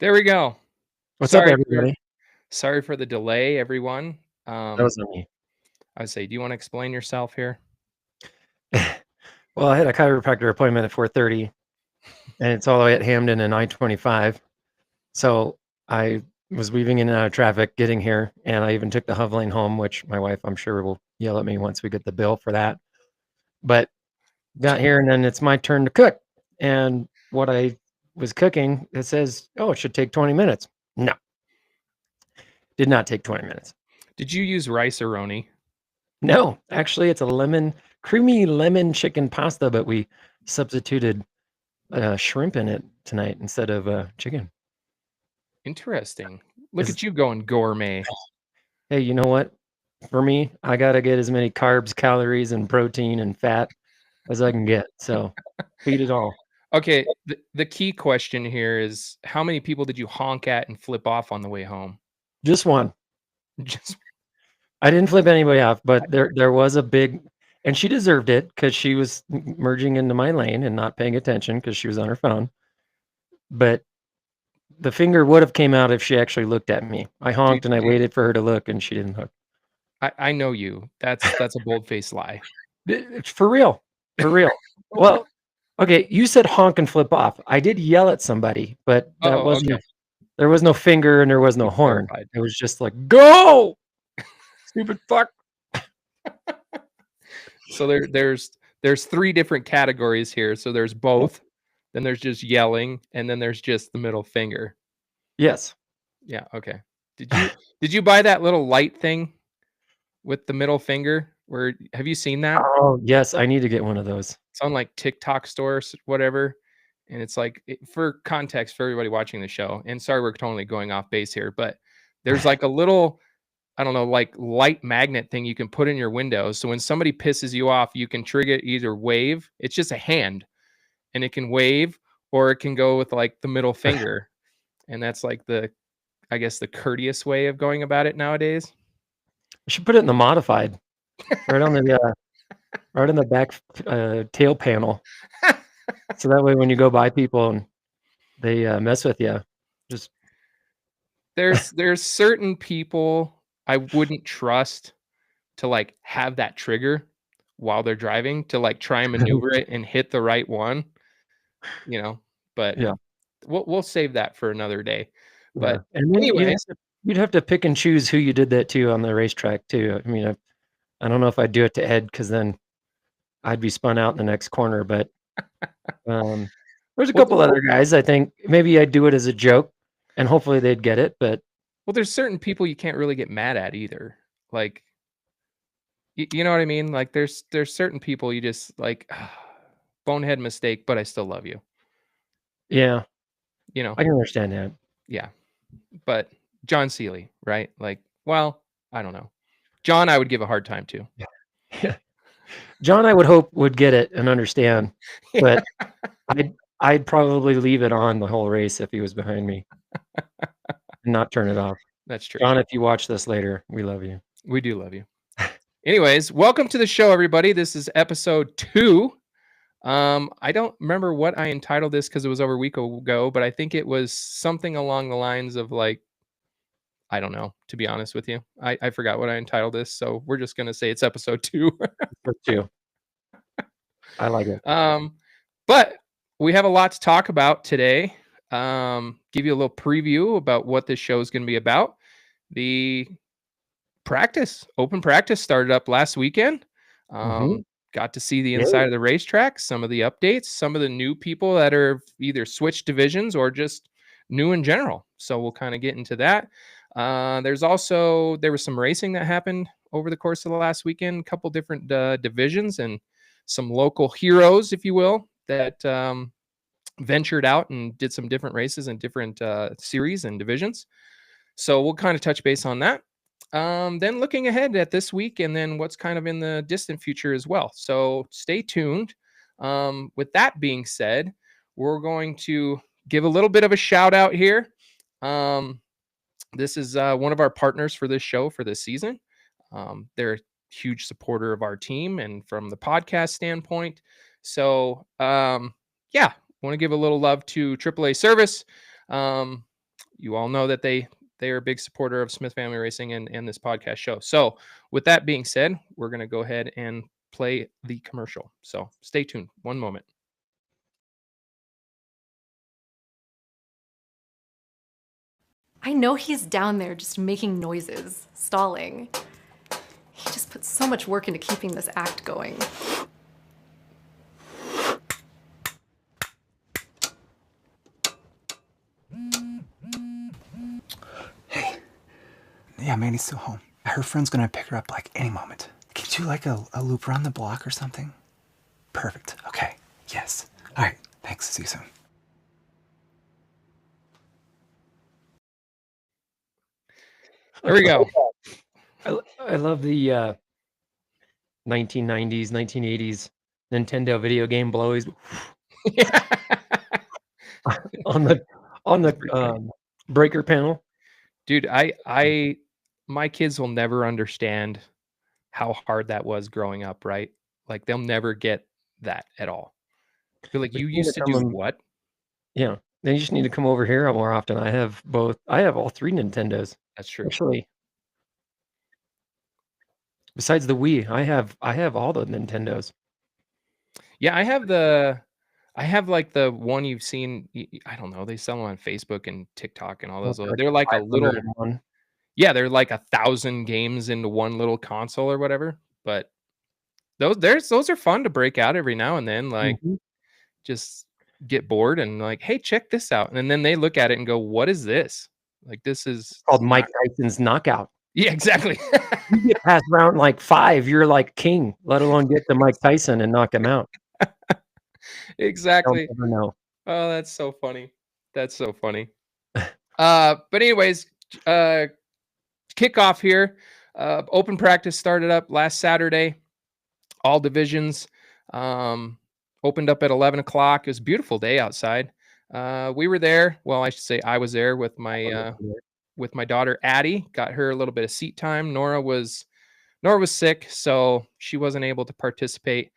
There we go. What's up, Sorry for everybody? sorry for the delay, everyone. That was me. I would say, do you want to explain yourself here? Well, I had a chiropractor appointment at 4:30, and it's all the way at Hamden and I-25. So I was weaving in and out of traffic getting here, and I even took the HOV lane home, which my wife, I'm sure, will yell at me once we get the bill for that. But got here, and then it's my turn to cook. And what I was cooking, it says, "Oh, it should take 20 minutes." No, did not take 20 minutes. Did you use rice-a-roni? No, actually, it's a creamy lemon chicken pasta, but we substituted shrimp in it tonight instead of chicken. Interesting. Look Is at you going gourmet. Hey, you know what? For me, I gotta get as many carbs, calories, and protein and fat as I can get. So feed it all. Okay, the key question here is how many people did you honk at and flip off on the way home? Just one. Just I didn't flip anybody off, but there was a big, and she deserved it because she was merging into my lane and not paying attention because she was on her phone. But the finger would have came out if she actually looked at me. I honked dude, and I waited for her to look, and she didn't look. I know you. That's a bold-faced lie. It's for real. For real. Well, okay, you said honk and flip off. I did yell at somebody, but that Oh, okay. wasn't there was no finger and there was no You horn. clarified. It was just like, "Go! Stupid fuck." So there's three different categories here. So there's both, then there's just yelling, and then there's just the middle finger. Yes. Yeah, okay. Did you buy that little light thing with the middle finger? Where have you seen that? Oh, yes, I need to get one of those. It's on like TikTok stores, whatever. And it's like for context for everybody watching the show. And sorry, we're totally going off base here, but there's like a little, I don't know, like light magnet thing you can put in your window. So when somebody pisses you off, you can trigger either wave. It's just a hand, and it can wave, or it can go with like the middle finger. And that's like I guess the courteous way of going about it nowadays. I should put it in the modified, right on right on the back, tail panel. So that way when you go by people and they, mess with you, just There's certain people I wouldn't trust to like have that trigger while they're driving to like try and maneuver it and hit the right one, you know. But yeah. we'll save that for another day. Yeah, But and then anyways, you'd have to pick and choose who you did that to on the racetrack too. I mean, I don't know if I'd do it to Ed because then I'd be spun out in the next corner, but, um, there's a well, couple other guys, I think maybe I'd do it as a joke, and hopefully they'd get it, but there's certain people you can't really get mad at either. Like you know what I mean? Like there's certain people you just like bonehead mistake, but I still love you. yeah, You know? I can understand that. Yeah. But John Seeley, right? Like, well, I don't know. John, I would give a hard time to. Yeah. John, I would hope, would get it and understand, but I'd probably leave it on the whole race if he was behind me and not turn it off. That's true. John, if you watch this later, we love you. We do love you. Anyways, welcome to the show, everybody. This is episode 2. I don't remember what I entitled this because it was over a week ago, but I think it was something along the lines of like, I don't know, to be honest with you. I forgot what I entitled this, so we're just gonna say it's episode 2. For 2. I like it. But we have a lot to talk about today. Give you a little preview about what this show is going to be about. The open practice started up last weekend. Mhm. Got to see the inside Yay. of the racetrack, some of the updates, some of the new people that are either switched divisions or just new in general. So we'll kind of get into that. There was some racing that happened over the course of the last weekend, a couple different divisions and some local heroes, if you will, that ventured out and did some different races and different series and divisions. So we'll kind of touch base on that. Then looking ahead at this week and then what's kind of in the distant future as well. So stay tuned. With that being said, we're going to give a little bit of a shout out here. This is one of our partners for this show for this season. They're a huge supporter of our team and from the podcast standpoint. So, yeah, want to give a little love to AAA Service. you all know that they are a big supporter of Smith Family Racing and this podcast show. So with that being said, we're going to go ahead and play the commercial. So stay tuned. One moment. I know he's down there just making noises, stalling. He just puts so much work into keeping this act going. Hey. Yeah, Mandy's still home. Her friend's gonna pick her up like any moment. Can you do like a loop around the block or something? Perfect. Okay. Yes. All right. Thanks. See you soon. There we go. I love the 1990s, 1980s Nintendo video game blowies on the breaker panel. Dude, my kids will never understand how hard that was growing up, right? Like they'll never get that at all. They're like, But you you need used to to come do and what? Yeah, then you just need to come over here more often. I have all 3 Nintendos, That's true. actually. Besides the Wii, I have all the Nintendos. Yeah, I have like the one you've seen. I don't know. They sell them on Facebook and TikTok and all those. Like They're like a little. 501. Yeah, they're like 1,000 games into one little console or whatever. But those are fun to break out every now and then. Like Mhm. just get bored and like, hey, check this out. And then they look at it and go, what is this? Like this is Called not. Mike Tyson's Knockout. Yeah, exactly. You get past round like 5, you're like king, let alone get to Mike Tyson and knock him out. They'll Exactly. never know. Oh, that's so funny. That's so funny. But anyways, kickoff here. Open practice started up last Saturday. All divisions opened up at 11 o'clock. It was a beautiful day outside. We were there. Well, I should say I was there with my daughter Addie. Got her a little bit of seat time. Nora was sick, so she wasn't able to participate.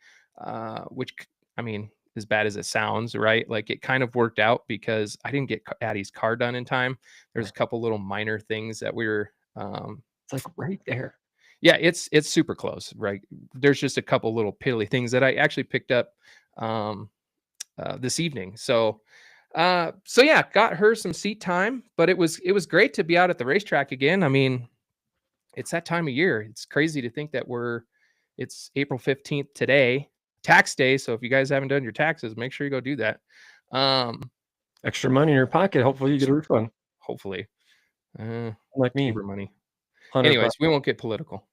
Which I mean, as bad as it sounds, right? Like it kind of worked out because I didn't get Addie's car done in time. There's a couple little minor things that we were. It's like right there. Yeah, it's super close, right? There's just a couple little piddly things that I actually picked up this evening. So yeah, got her some seat time, but it was great to be out at the racetrack again. I mean, it's that time of year. It's crazy to think that it's April 15th today, tax day. So if you guys haven't done your taxes, make sure you go do that. Extra money in your pocket. Hopefully you get a refund. Hopefully. Like me. Paper money. 100 Anyways, bucks. we won't get political.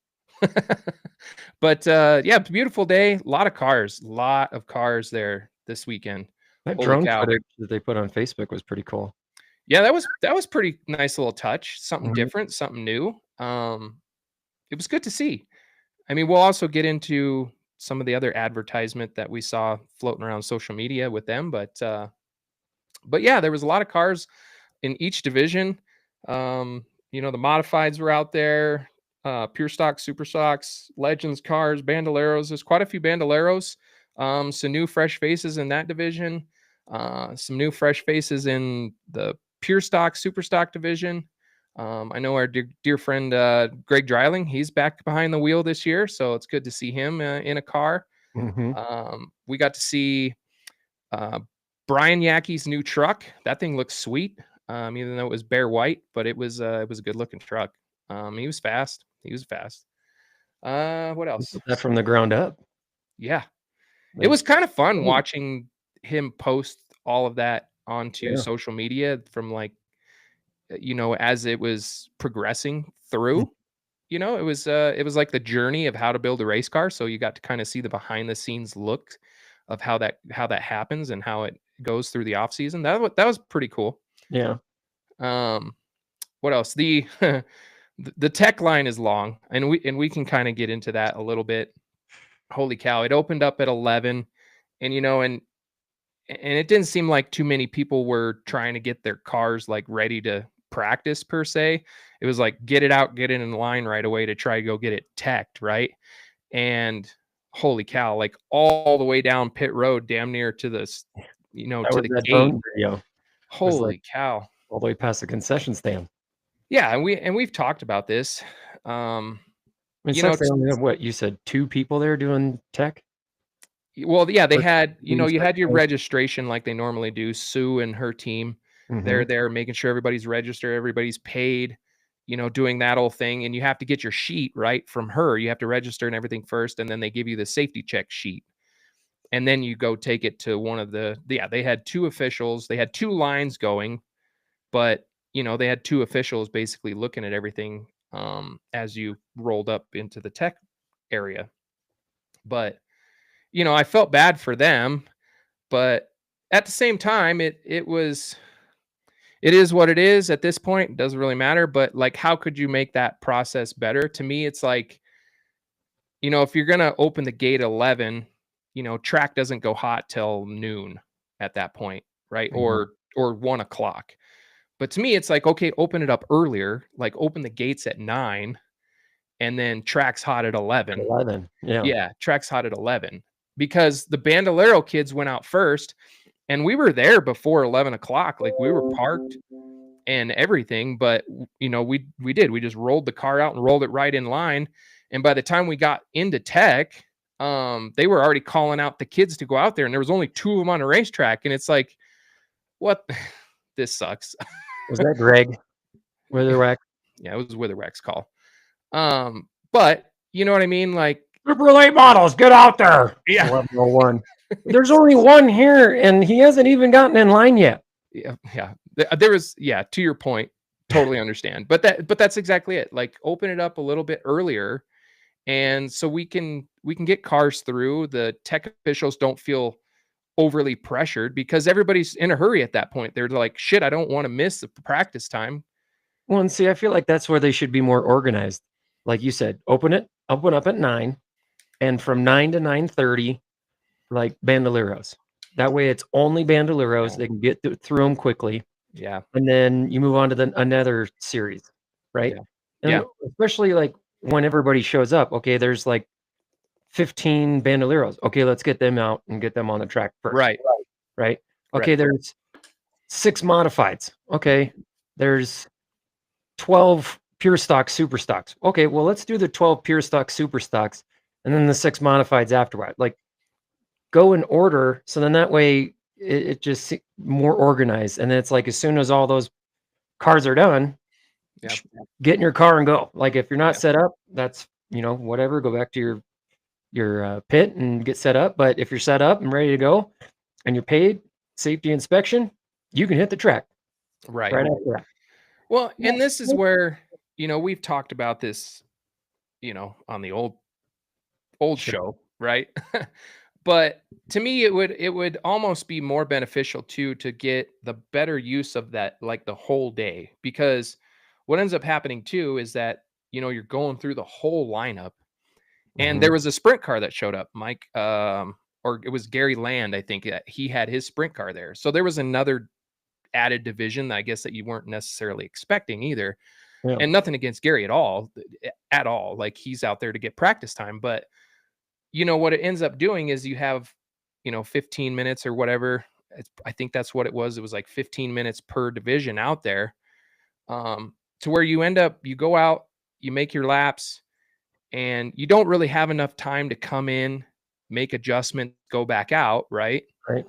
But yeah, beautiful day. A lot of cars there this weekend. That Holy drone cow. footage that they put on Facebook was pretty cool. Yeah, that was pretty nice little touch. Something Mhm. different, something new. It was good to see. I mean, we'll also get into some of the other advertisement that we saw floating around social media with them, but yeah, there was a lot of cars in each division. The modifieds were out there, pure stock, super stocks, legends cars, bandoleros. There's quite a few bandoleros. Some new fresh faces in that division. Some new fresh faces in the pure stock, super stock division. I know our dear friend Greg Dreiling. He's back behind the wheel this year, so it's good to see him in a car. Mhm. We got to see Brian Yackey's new truck. That thing looks sweet. Even though it was bare white, but it was a good looking truck. He was fast. What He else? built that from the ground up. Yeah, it Like, was kind of fun Ooh. watching him post all of that onto Yeah. social media from like, as it was progressing through. It was like the journey of how to build a race car. So you got to kind of see the behind the scenes look of how that happens and how it goes through the off season. That was pretty cool. Yeah. What else? The tech line is long, and we can kind of get into that a little bit. Holy cow! It opened up at 11, and and it didn't seem like too many people were trying to get their cars like ready to practice per se. It was like get it out, get it in line right away to try to go get it teched, right? And holy cow, like all the way down pit road, damn near to That to was the that gate. drone video. Was like, Holy cow. all the way past the concession stand. Yeah, and we've talked about this. I mean, You sucks know, they only have, what you said, 2 people there doing tech? well, yeah, they Or had, the you had your inspectors? registration like they normally do. Sue and her team, they're Mhm. there making sure everybody's registered, everybody's paid, doing that whole thing. And you have to get your sheet right from her. You have to register and everything first, and then they give you the safety check sheet. And then you go take it to one of yeah, they had 2 officials, they had 2 lines going, but they had 2 officials basically looking at everything as you rolled up into the tech area. But I felt bad for them, but at the same time, it is what it is at this point. It doesn't really matter. But like, how could you make that process better? To me, it's like, if you're gonna open the gate at 11, track doesn't go hot till noon at that point, right? Mhm. Or 1 o'clock. But to me, it's like, okay, open it up earlier, like open the gates at 9 and then track's hot at 11. 11, yeah. Yeah, track's hot at 11 because the Bandolero kids went out first and we were there before 11 o'clock. Like we were parked and everything, but we just rolled the car out and rolled it right in line. And by the time we got into tech, they were already calling out the kids to go out there, and there was only 2 of them on a racetrack. And it's like, what? This sucks. Was that Greg Witherwack? Yeah, it was Witherwack's call. But you know what I mean? Like, Super late models, get out there. yeah, 1101. There's only one here, and he hasn't even gotten in line yet. yeah. There was, yeah. To your point, totally understand. But that's exactly it. Like, open it up a little bit earlier, and so we can get cars through. The tech officials don't feel overly pressured because everybody's in a hurry at that point. They're like, shit, I don't want to miss the practice time. Well, and see, I feel like that's where they should be more organized. Like you said, open up at 9, and from 9 to 9:30, like bandoleros. That way, it's only bandoleros. They can get through them quickly, Yeah. and then you move on to another series, right? Yeah. And Yeah. especially like when everybody shows up. Okay, there's like 15 bandoleros. Okay, let's get them out and get them on the track first. Right. Right. Okay, Right. there's 6 modifieds. Okay, there's 12 pure stock super stocks. Okay, well, let's do the 12 pure stock super stocks and then the 6 modifieds afterward. Like, go in order, so then that way it just more organized. And then it's like, as soon as all those cars are done, Yeah. get in your car and go. Like, if you're not Yeah. set up, that's whatever, go back to your pit and get set up. But if you're set up and ready to go and you're paid, safety inspection, you can hit the track Right. right after that. Well, and this is where, we've talked about this, on the old show, right? But to me, it would almost be more beneficial too to get the better use of that, like the whole day, because what ends up happening too is that you're going through the whole lineup, and there was a sprint car that showed up, Mike, or it was Gary Land, I think, he had his sprint car there, so there was another added division, I guess, that you weren't necessarily expecting either. Yeah. And nothing against Gary at all. Like, he's out there to get practice time, but what it ends up doing is you have 15 minutes or whatever. I think that's what it was. It was like 15 minutes per division out there, to where you go out, you make your laps, and you don't really have enough time to come in, make adjustments, go back out, right? Right.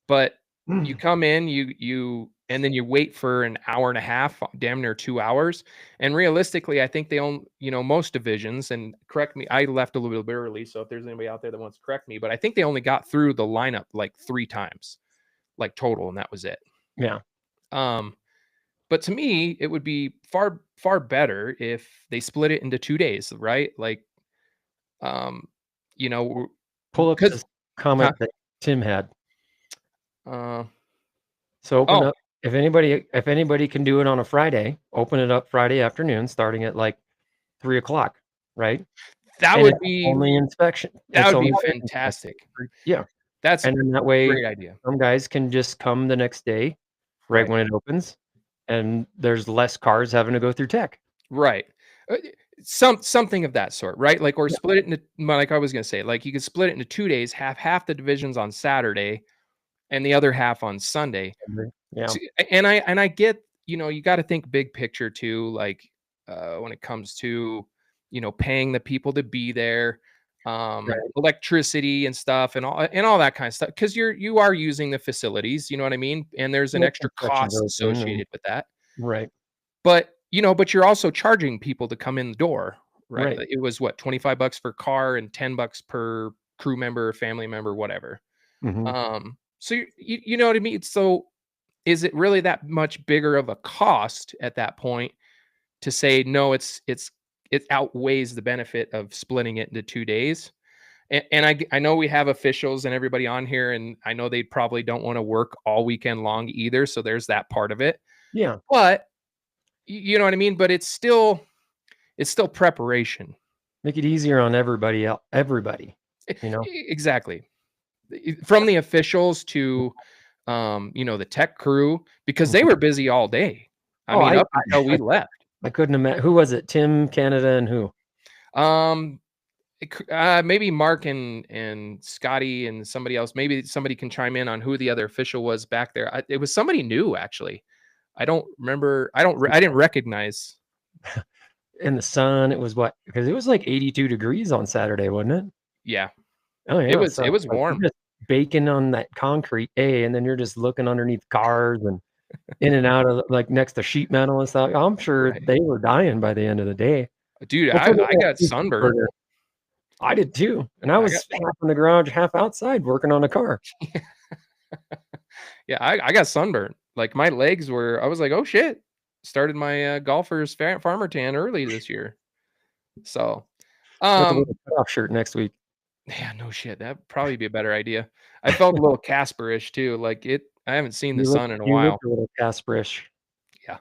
But you come in, and then you wait for an hour and a half, damn near 2 hours. And realistically, I think they own, most divisions, and correct me, I left a little bit early, so if there's anybody out there that wants to correct me, but I think they only got through the lineup like 3 times, like total, and that was it. Yeah. But to me, it would be far, far better if they split it into 2 days, right? Like, you know, Pull up 'cause this comment that Tim had. uh, So open Oh. up, if anybody can do it on a Friday, open it up Friday afternoon, starting at like 3 o'clock, right? that And would it's be only inspection. that It's would be only fantastic. Yeah. That's And then that a way, great idea. some guys can just come the next day, right Right. when it opens, and there's less cars having to go through tech. Right. Something of that sort, right? Like, or split it into, like I was gonna say, like you could split it into 2 days, have half the divisions on Saturday and the other half on Sunday. Yeah. And I get, you got to think big picture too, like when it comes to, paying the people to be there, Right. electricity and stuff and all that kind of stuff. Because you are using the facilities, you know what I mean? And there's an Well, extra construction cost goes in and associated with that. right. But you're also charging people to come in the door, right? Right. Like, it was what, $25 per car and $10 per crew member, family member, whatever. Mhm. So you know what I mean? So is it really that much bigger of a cost at that point to say no, it outweighs the benefit of splitting it into 2 days? And I know we have officials and everybody on here, and I know they probably don't want to work all weekend long either, so there's that part of it. Yeah. But you know what I mean? But it's still preparation. Make it easier on everybody, E you know? Exactly. From the officials to, the tech crew, because they Mhm. were busy all day. I Oh, mean, I up until we left. I couldn't imagine who was it? Tim, Canada, and who? Um, maybe Mark and Scotty and somebody else. Maybe somebody can chime in on who the other official was back there. It was somebody new, actually. I don't remember. I didn't recognize. In the sun, it was what? Because it was like 82 degrees on Saturday, wasn't it? Yeah, Oh, it yeah, was so it was it's like you're warm. just baking on that concrete, and then you're just looking underneath cars and in and out of, like, next to sheet metal and stuff. I'm sure Right, they were dying by the end of the day. dude. What's I with I all got that sunburned. cheeseburger? I did too, and I I got was half in the garage, half outside working on a car. Yeah, I got sunburned. Like, my legs were. I was like, oh shit. Started my golfer's farmer tan early this year. So, You have to wear um, the cutoff shirt next week. yeah, no shit. That'd probably be a better idea. I felt a little Casperish too. Like it. I haven't seen the sun in a You look while. a little Casperish. Yeah,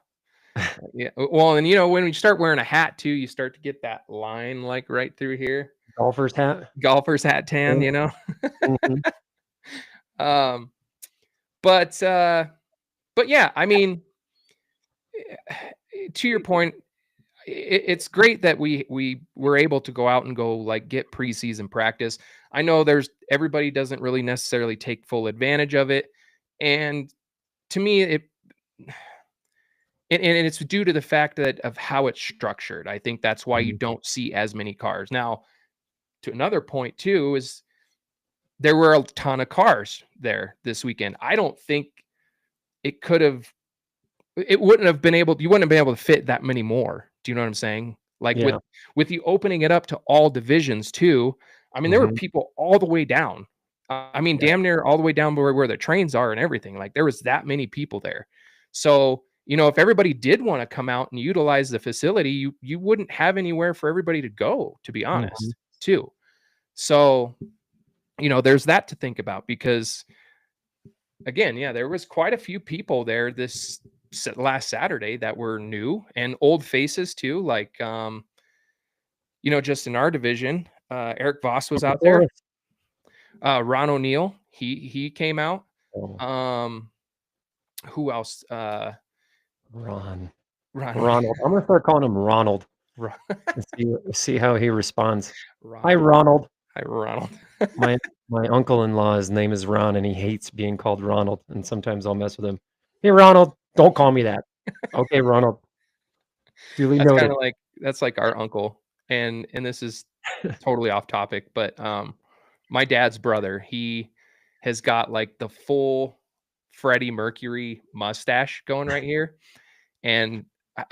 yeah. Well, and when you start wearing a hat too, you start to get that line like right through here. Golfer's hat. Golfer's hat tan. Yeah, You know. mhm. Um, but yeah, I mean, to your point, it's great that we were able to go out and go like get preseason practice. I know everybody doesn't really necessarily take full advantage of it, and to me, and it's due to the fact that of how it's structured. I think that's why you Mhm. don't see as many cars. Now, to another point too is there were a ton of cars there this weekend. I don't think it could have it wouldn't have been able you wouldn't have been able to fit that many more. Do you know what I'm saying? Like Yeah, with you opening it up to all divisions too. I mean, there were mhm, people all the way down. I mean, yeah, damn near all the way down where the trains are and everything. Like there was that many people there. So, if everybody did want to come out and utilize the facility, you wouldn't have anywhere for everybody to go, to be mhm, honest, too. So, there's that to think about because again, yeah, there was quite a few people there this last Saturday that were new and old faces too. Like, just in our division, Eric Voss was of out there. course. Ron O'Neill, he came out. Oh, Um, who else? Ron. Ron O'Neill. Ronald. I'm gonna start calling him Ronald Ron, and see how he responds. Hi, Ronald. Ronald. Hi, Ronald. My my uncle-in-law, his name is Ron, and he hates being called Ronald, and sometimes I'll mess with him. "Hey, Ronald, don't call me that." "Okay, Ronald. Duly That's kind noted." of like that's like our uncle, and this is totally off topic, but my dad's brother, he has got like the full Freddie Mercury mustache going right here, and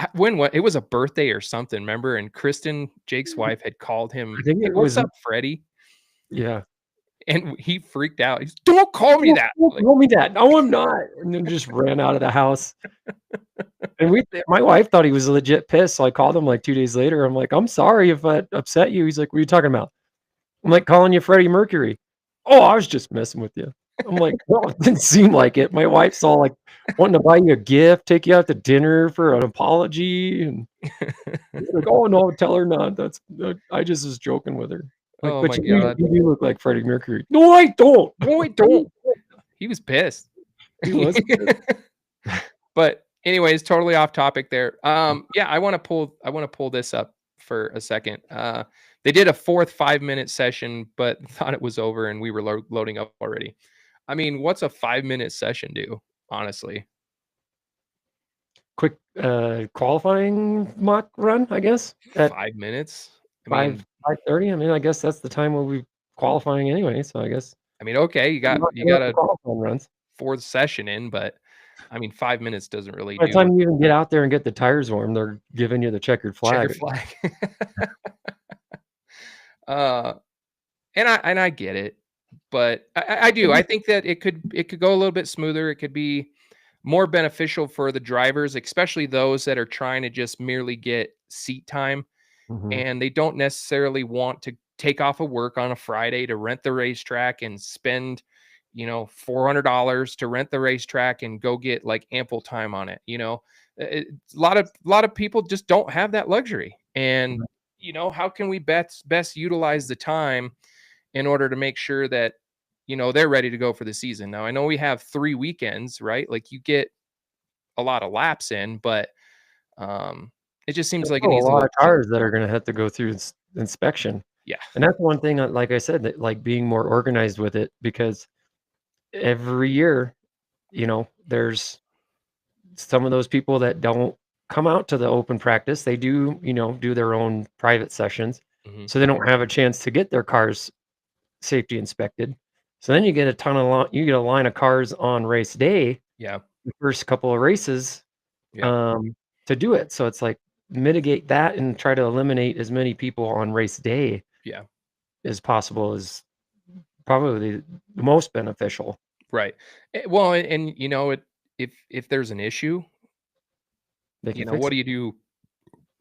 it was a birthday or something, remember? And Kristen, Jake's wife, had called I him, think "Hey, it what's was up, Freddie?" yeah. And he freaked out. He's, "Don't call me that!" Don't Like, call me that. No, I'm not. And then just ran out of the house. And my wife thought he was legit pissed, so I called him like 2 days later. I'm like, "I'm sorry if I upset you." He's like, "What are you talking about?" I'm like, "Calling you Freddie Mercury." "Oh, I was just messing with you." I'm like, "Well, it didn't seem like it." My wife's all like wanting to buy you a gift, take you out to dinner for an apology, and he's like, "Oh, no, tell her not. I just was joking with her." Like, oh "But my god. you do look like Freddie Mercury." "No, I don't." No, I don't. He was pissed. He was pissed. But anyways, totally off topic there. Yeah, I want to pull this up for a second. They did a fourth 5-minute session, but thought it was over and we were loading up already. I mean, what's a 5-minute session do, honestly? quick qualifying mock run, I guess, at 5 minutes. I 5 mean, 5:30. I mean, I guess that's the time we'll be qualifying anyway. So I guess okay, you got not you good enough got for a qualifying runs. fourth session in, but I mean, 5 minutes doesn't really By the do time you even get out there and get the tires warm, they're giving you the checkered checker flag. flag. uh, and I get it, but I do. I think that it could go a little bit smoother. It could be more beneficial for the drivers, especially those that are trying to just merely get seat time Mhm. and they don't necessarily want to take off of work on a Friday to rent the racetrack and spend, $400 to rent the racetrack and go get like ample time on it. A lot of people just don't have that luxury. And Right. how can we best utilize the time in order to make sure that they're ready to go for the season? Now, I know we have 3 weekends, right? Like you get a lot of laps in, but um it just seems There's like it still a needs a lot little of cleaner. cars that are gonna have to go through inspection. Yeah. And that's one thing, like I said, that like being more organized with it because every year, there's some of those people that don't come out to the open practice. They do, do their own private sessions. Mhm. So they don't have a chance to get their cars safety inspected. So then you get you get a line of cars on race day, Yeah. the first couple of races, Yeah. um, to do it. So it's like mitigate that and try to eliminate as many people on race day Yeah. as possible is probably the most beneficial. Right. Well, and if there's an issue, They can what fix do it. you do?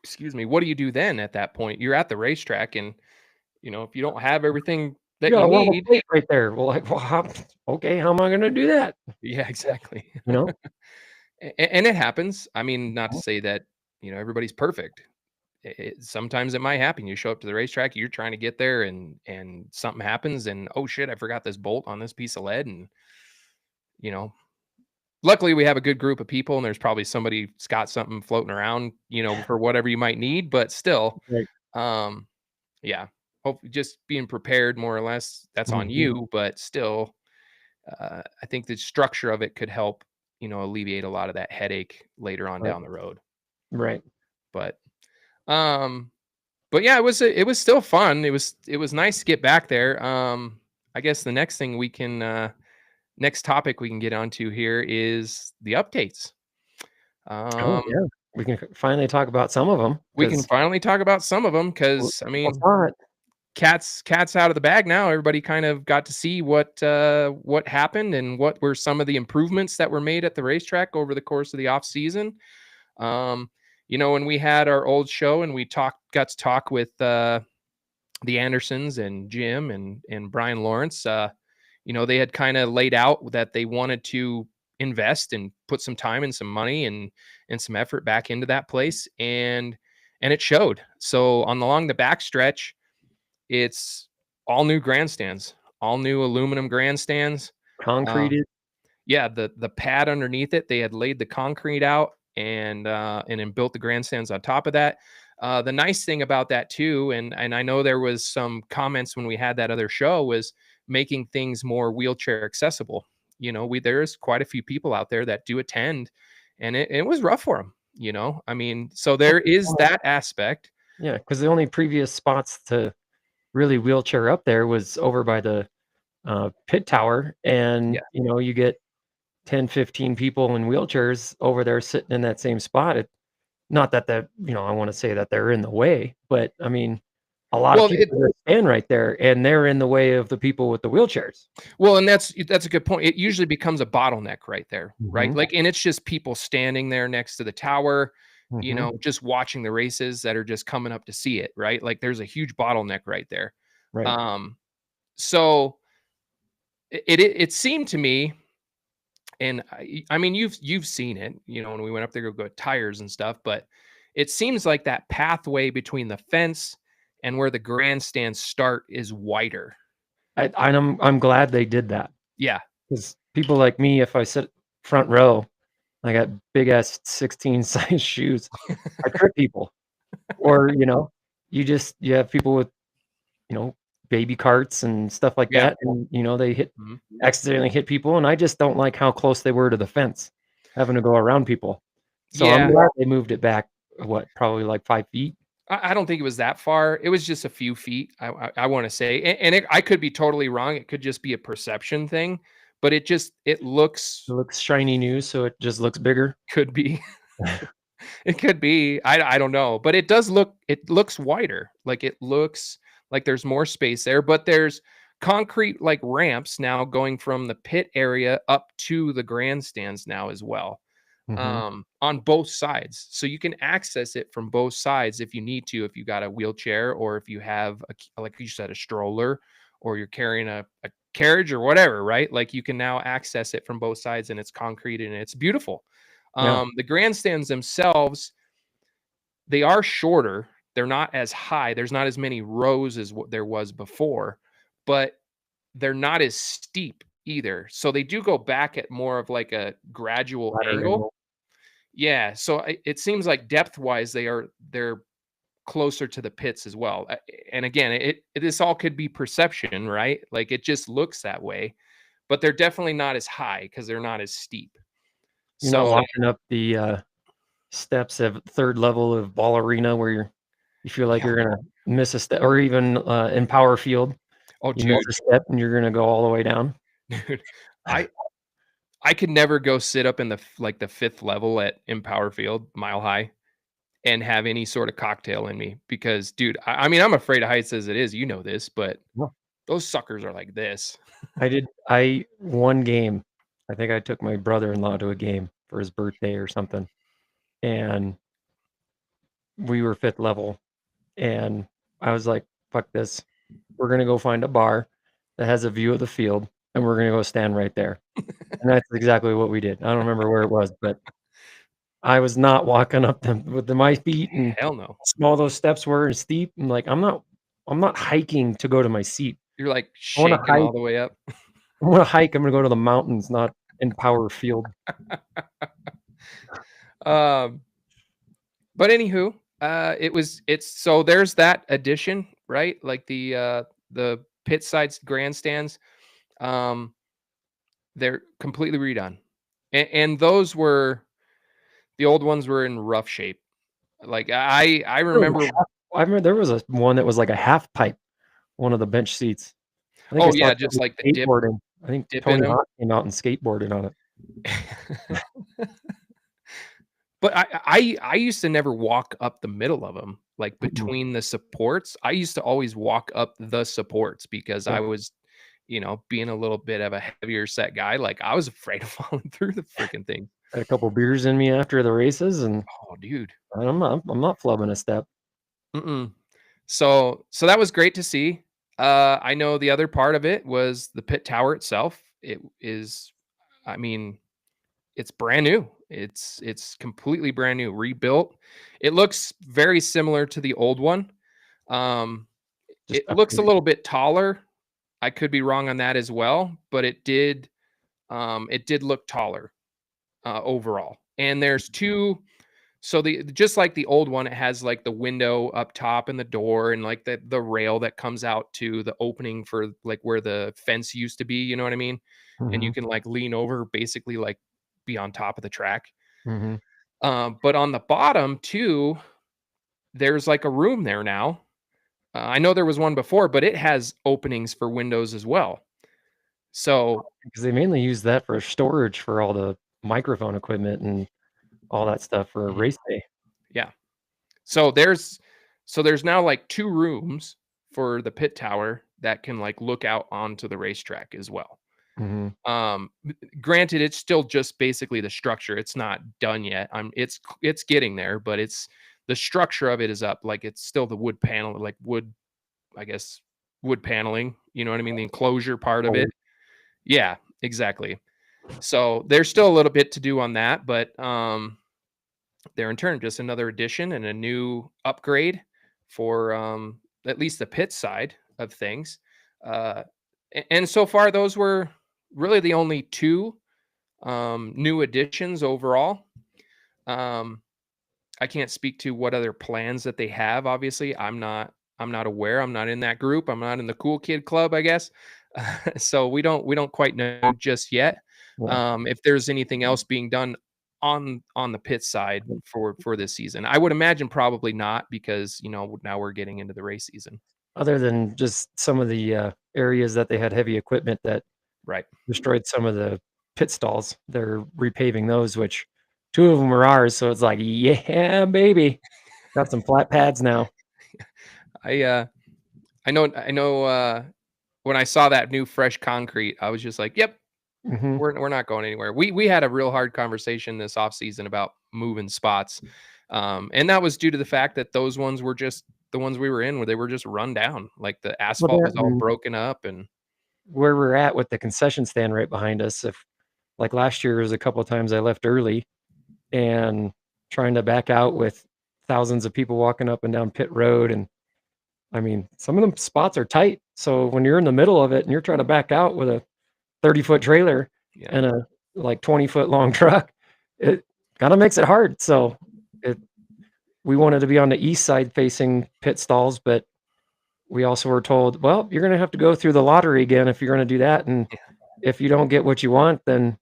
Excuse me. What do you do then at that point? You're at the racetrack and if you don't have everything You that got you a level need. plate right there. Well, like, well, okay, how am I gonna do that? Yeah, exactly. You know? And it happens. I mean, not to say that, everybody's perfect. Sometimes it might happen. You show up to the racetrack, you're trying to get there and something happens and oh shit, I forgot this bolt on this piece of lead and you know, luckily we have a good group of people and there's probably somebody's got something floating around, for whatever you might need, but still, Right. um, yeah, hope just being prepared more or less, that's on Mhm. you, but still, I think the structure of it could help, alleviate a lot of that headache later on Right. down the road. Right. But, um, but yeah, it was still fun. It was nice to get back there. I guess the next thing next topic we can get onto here is the updates. Oh, Um, yeah. We can finally talk about some of them we can because finally talk about some of them because I people mean, saw it. cat's out of the bag now. Everybody kind of got to see what happened and what were some of the improvements that were made at the racetrack over the course of the off season. Um, when we had our old show and we got to talk with the Andersons and Jim and Brian Lawrence, they had kind of laid out that they wanted to invest and put some time and some money and some effort back into that place, and it showed. So along the backstretch, it's all new grandstands, all new aluminum grandstands. Uh, Concreted. yeah, the pad underneath it, they had laid the concrete out and then built the grandstands on top of that. The nice thing about that too, and I know there was some comments when we had that other show, was making things more wheelchair accessible. There's quite a few people out there that do attend, and it was rough for them. I mean, so there is that aspect. Yeah, because the only previous spots to really wheelchair up there was over by the pit tower. And, Yeah. you get 10, 15 people in wheelchairs over there sitting in that same spot. Not that I want to say that they're in the way, but I mean, a lot of Well, people that stand right there and they're in the way of the people with the wheelchairs. and that's a good point. It usually becomes a bottleneck right there, right? Mhm. Like, and it's just people standing there next to the tower, Mhm. just watching the races that are just coming up to see it, right? Like, there's a huge bottleneck right there. Right. So it seemed to me, and I mean, you've seen it, when we went up there to go get tires and stuff, but it seems like that pathway between the fence and where the grandstands start is wider. I'm glad they did that Yeah. because people like me, if I sit front row, I got big ass 16 size shoes. I trip people. Or, you have people with, you know, baby carts and stuff like Yeah. that, and, they Mhm. accidentally hit people, and I just don't like how close they were to the fence, having to go around people. So I'm Yeah, glad they moved it back, what, probably like 5 feet? I don't think it was that far. It was just a few feet. I want to say, and I could be totally wrong. It could just be a perception thing, but it It looks looks shiny new, so it just looks bigger. could be. It could be. I don't know, but it looks wider. Like it looks like there's more space there, but there's concrete like ramps now going from the pit area up to the grandstands now as well. Mhm. On both sides. So you can access it from both sides if you need to, if you got a wheelchair or if you have like you said, a stroller, or you're carrying a carriage or whatever, right? Like you can now access it from both sides, and it's concrete and it's beautiful. Yeah. The grandstands themselves, they are shorter. They're not as high. There's not as many rows as what there was before, but they're not as steep either. So they do go back at more of like a gradual Ladder angle. angle. Yeah, so it seems like depth-wise, they're closer to the pits as well. And again, this all could be perception, right? Like it just looks that way, but they're definitely not as high because they're not as steep. You're not So, walking up the, steps of 3rd level of ball arena where you feel like yeah. you're gonna miss a step, or even, in power field, Oh, you miss dude, a step and you're gonna go all the way down. dude, I I could never go sit up in like the fifth level at Empower Field, Mile High, and have any sort of cocktail in me because, dude, I mean, I'm afraid of heights as it is. You know this, but No. those suckers are like this. One game, I think I took my brother-in-law to a game for his birthday or something, and we were 5th level, and I was like, "Fuck this. We're gonna go find a bar that has a view of the field, and we're gonna go stand right there." And that's exactly what we did. I don't remember where it was, but I was not walking up them with my feet, and Hell no. small those steps were and steep. I'm like, I'm not hiking to go to my seat. You're like I wanna shaking hike all the way up. I wanna hike, I'm gonna go to the mountains, not in power field. Um, but anywho, it's so there's that addition, right? Like the pit sides grandstands. Um, they're completely redone. And those were the old ones were in rough shape. Like I There was a remember. I remember there was one that was like a half pipe, one of the bench seats. I think I Oh saw yeah, just somebody like the skateboarding. I think dip in Tony them. Hawk came out and skateboarded on it. But I used to never walk up the middle of them, like Mm-mm. between the supports. I used to always walk up the supports because Yeah. I was, being a little bit of a heavier set guy. Like I was afraid of falling through the freaking thing. Had a couple beers in me after the races, and Oh, dude. I'm not flubbing a step. Mm-mm. So that was great to see. I know the other part of it was the pit tower itself. It is, I mean, it's brand new. It's completely brand new, rebuilt. It looks very similar to the old one. Um, Just it looks a upgraded. little bit taller. I could be wrong on that as well, but it did look taller overall. And there's two. So the just like the old one, it has like the window up top and the door and like the rail that comes out to the opening for like where the fence used to be. You know what I mean? And you Mhm, can like lean over, basically like be on top of the track. mhm. But on the bottom too, there's like a room there now. I know there was one before, but it has openings for windows as well. So 'Cause they mainly use that for storage for all the microphone equipment and all that stuff for a mhm, race day. yeah. So there's now like two rooms for the pit tower that can like look out onto the racetrack as well. Mhm. Granted, it's still just basically the structure. It's not done yet. It's getting there, but it's the structure of it is up. Like it's still the wood panel, like wood, I guess, wood paneling. You know what I mean? The enclosure part of it. Oh, Yeah, exactly. So there's still a little bit to do on that, but they're in turn just another addition and a new upgrade for at least the pit side of things. Uh, and so far, those were really the only two new additions overall. Um, I can't speak to what other plans that they have. Obviously, I'm not aware. I'm not in that group. I'm not in the cool kid club, I guess. So we don't quite know just yet yeah. if there's anything else being done on the pit side for this season? I would imagine probably not, because now we're getting into the race season. Other than just some of the areas that they had heavy equipment that Right. destroyed some of the pit stalls. They're repaving those, which 2 of them are ours. So it's like, yeah, baby, got some flat pads now. I know when I saw that new fresh concrete, I was just like, yep, Hmm. we're not going anywhere. We had a real hard conversation this off season about moving spots. And that was due to the fact that those ones were just the ones we were in, where they were just run down. Like the Well, asphalt was all broken up. And where we're at with the concession stand right behind us, if like last year, was a couple of times I left early and trying to back out with thousands of people walking up and down pit road. And I mean, some of them spots are tight. So when you're in the middle of it and you're trying to back out with a 30-foot trailer yeah, and a like 20-foot long truck, it kind of makes it hard. So we wanted to be on the east side facing pit stalls, but we also were told, well, you're going to have to go through the lottery again if you're going to do that. And if you don't get what you want, then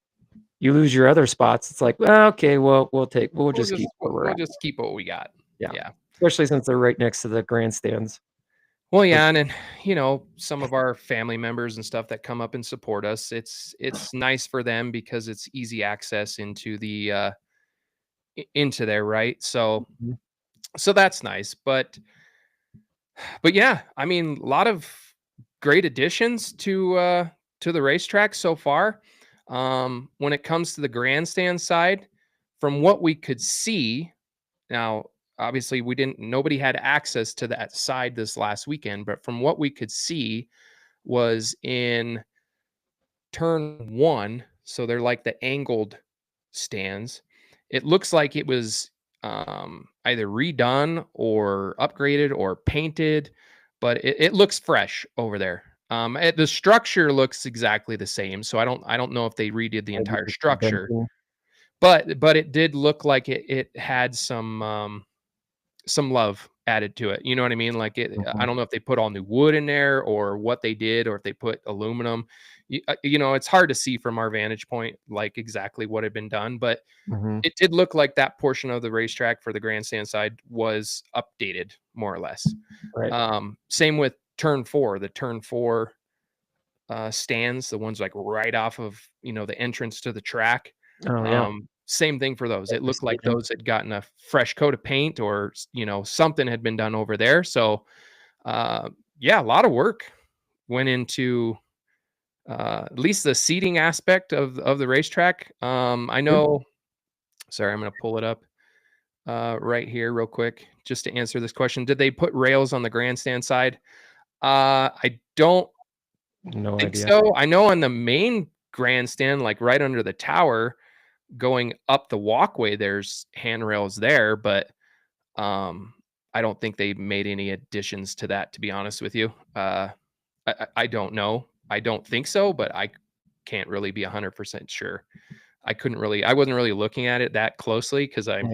you lose your other spots. It's like, well, okay, well, we'll just keep where we're at. just keep what we got. Yeah. Yeah. Especially since they're right next to the grandstands. Well, yeah, and then some of our family members and stuff that come up and support us. It's nice for them because it's easy access into the into there, right? So Mhm. that's nice. But yeah, I mean, a lot of great additions to the racetrack so far. When it comes to the grandstand side, from what we could see, now obviously nobody had access to that side this last weekend, but from what we could see was in turn 1, so they're like the angled stands. It looks like it was either redone or upgraded or painted, but it looks fresh over there. The structure looks exactly the same, so I don't know if they redid the entire structure, but it did look like it had some love added to it. You know what I mean? Like I Mhm. don't know if they put all new wood in there or what they did, or if they put aluminum. It's hard to see from our vantage point, like exactly what had been done, but Mhm. it did look like that portion of the racetrack for the grandstand side was updated more or less. Right. Same with turn 4, the turn 4 stands, the ones like right off of, the entrance to the track. Oh, yeah. Same thing for those. It The looked like staging. those had gotten a fresh coat of paint, or, something had been done over there. So, yeah, a lot of work went into at least the seating aspect of the racetrack. I know, sorry, I'm going to pull it up right here real quick just to answer this question. Did they put rails on the grandstand side? I don't No think idea. so. I know on the main grandstand, like right under the tower, going up the walkway, there's handrails there, but I don't think they made any additions to that, to be honest with you. I don't know. I don't think so, but I can't really be 100% sure. I wasn't really looking at it that closely, because Right.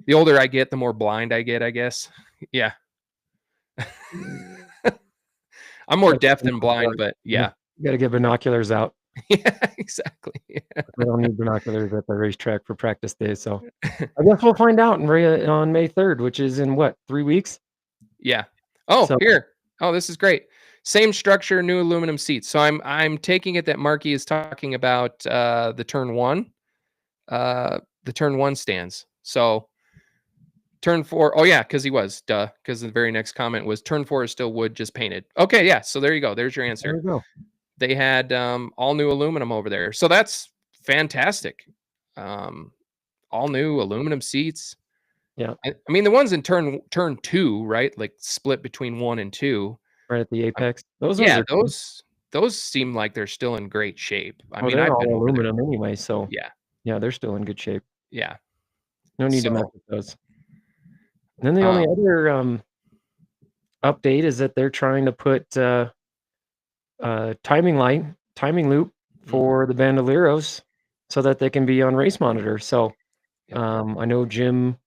the older I get, the more blind I get, I guess. Yeah. I'm more Gotta get deaf than blind, binoculars. but Yeah. yeah. You gotta get binoculars out. Yeah, exactly. We don't need binoculars at the racetrack for practice day, so I guess we'll find out on May 3rd, which is in what, 3 weeks? Yeah. Oh, So here. Oh, this is great. Same structure, new aluminum seats. So I'm taking it that Marky is talking about the turn 1 stands. So turn 4, oh yeah, because he was, duh, because the very next comment was turn 4 is still wood, just painted. Okay, yeah. So there you go. There's your there answer. we go. They had all new aluminum over there. So that's fantastic. Um, all new aluminum seats. Yeah, I mean, the ones in turn 2, right? Like split between 1 and 2. right at the apex. Those ones Yeah, are cool. those seem like they're still in great shape. I Well, mean, they're I've been all over there. aluminum anyway, so Yeah, yeah, they're still in good shape. yeah. No need to mess So, with those. And then the only um, other, update is that they're trying to put, timing loop mm, for the Bandoleros so that they can be on race monitor. So, yep. I know Jim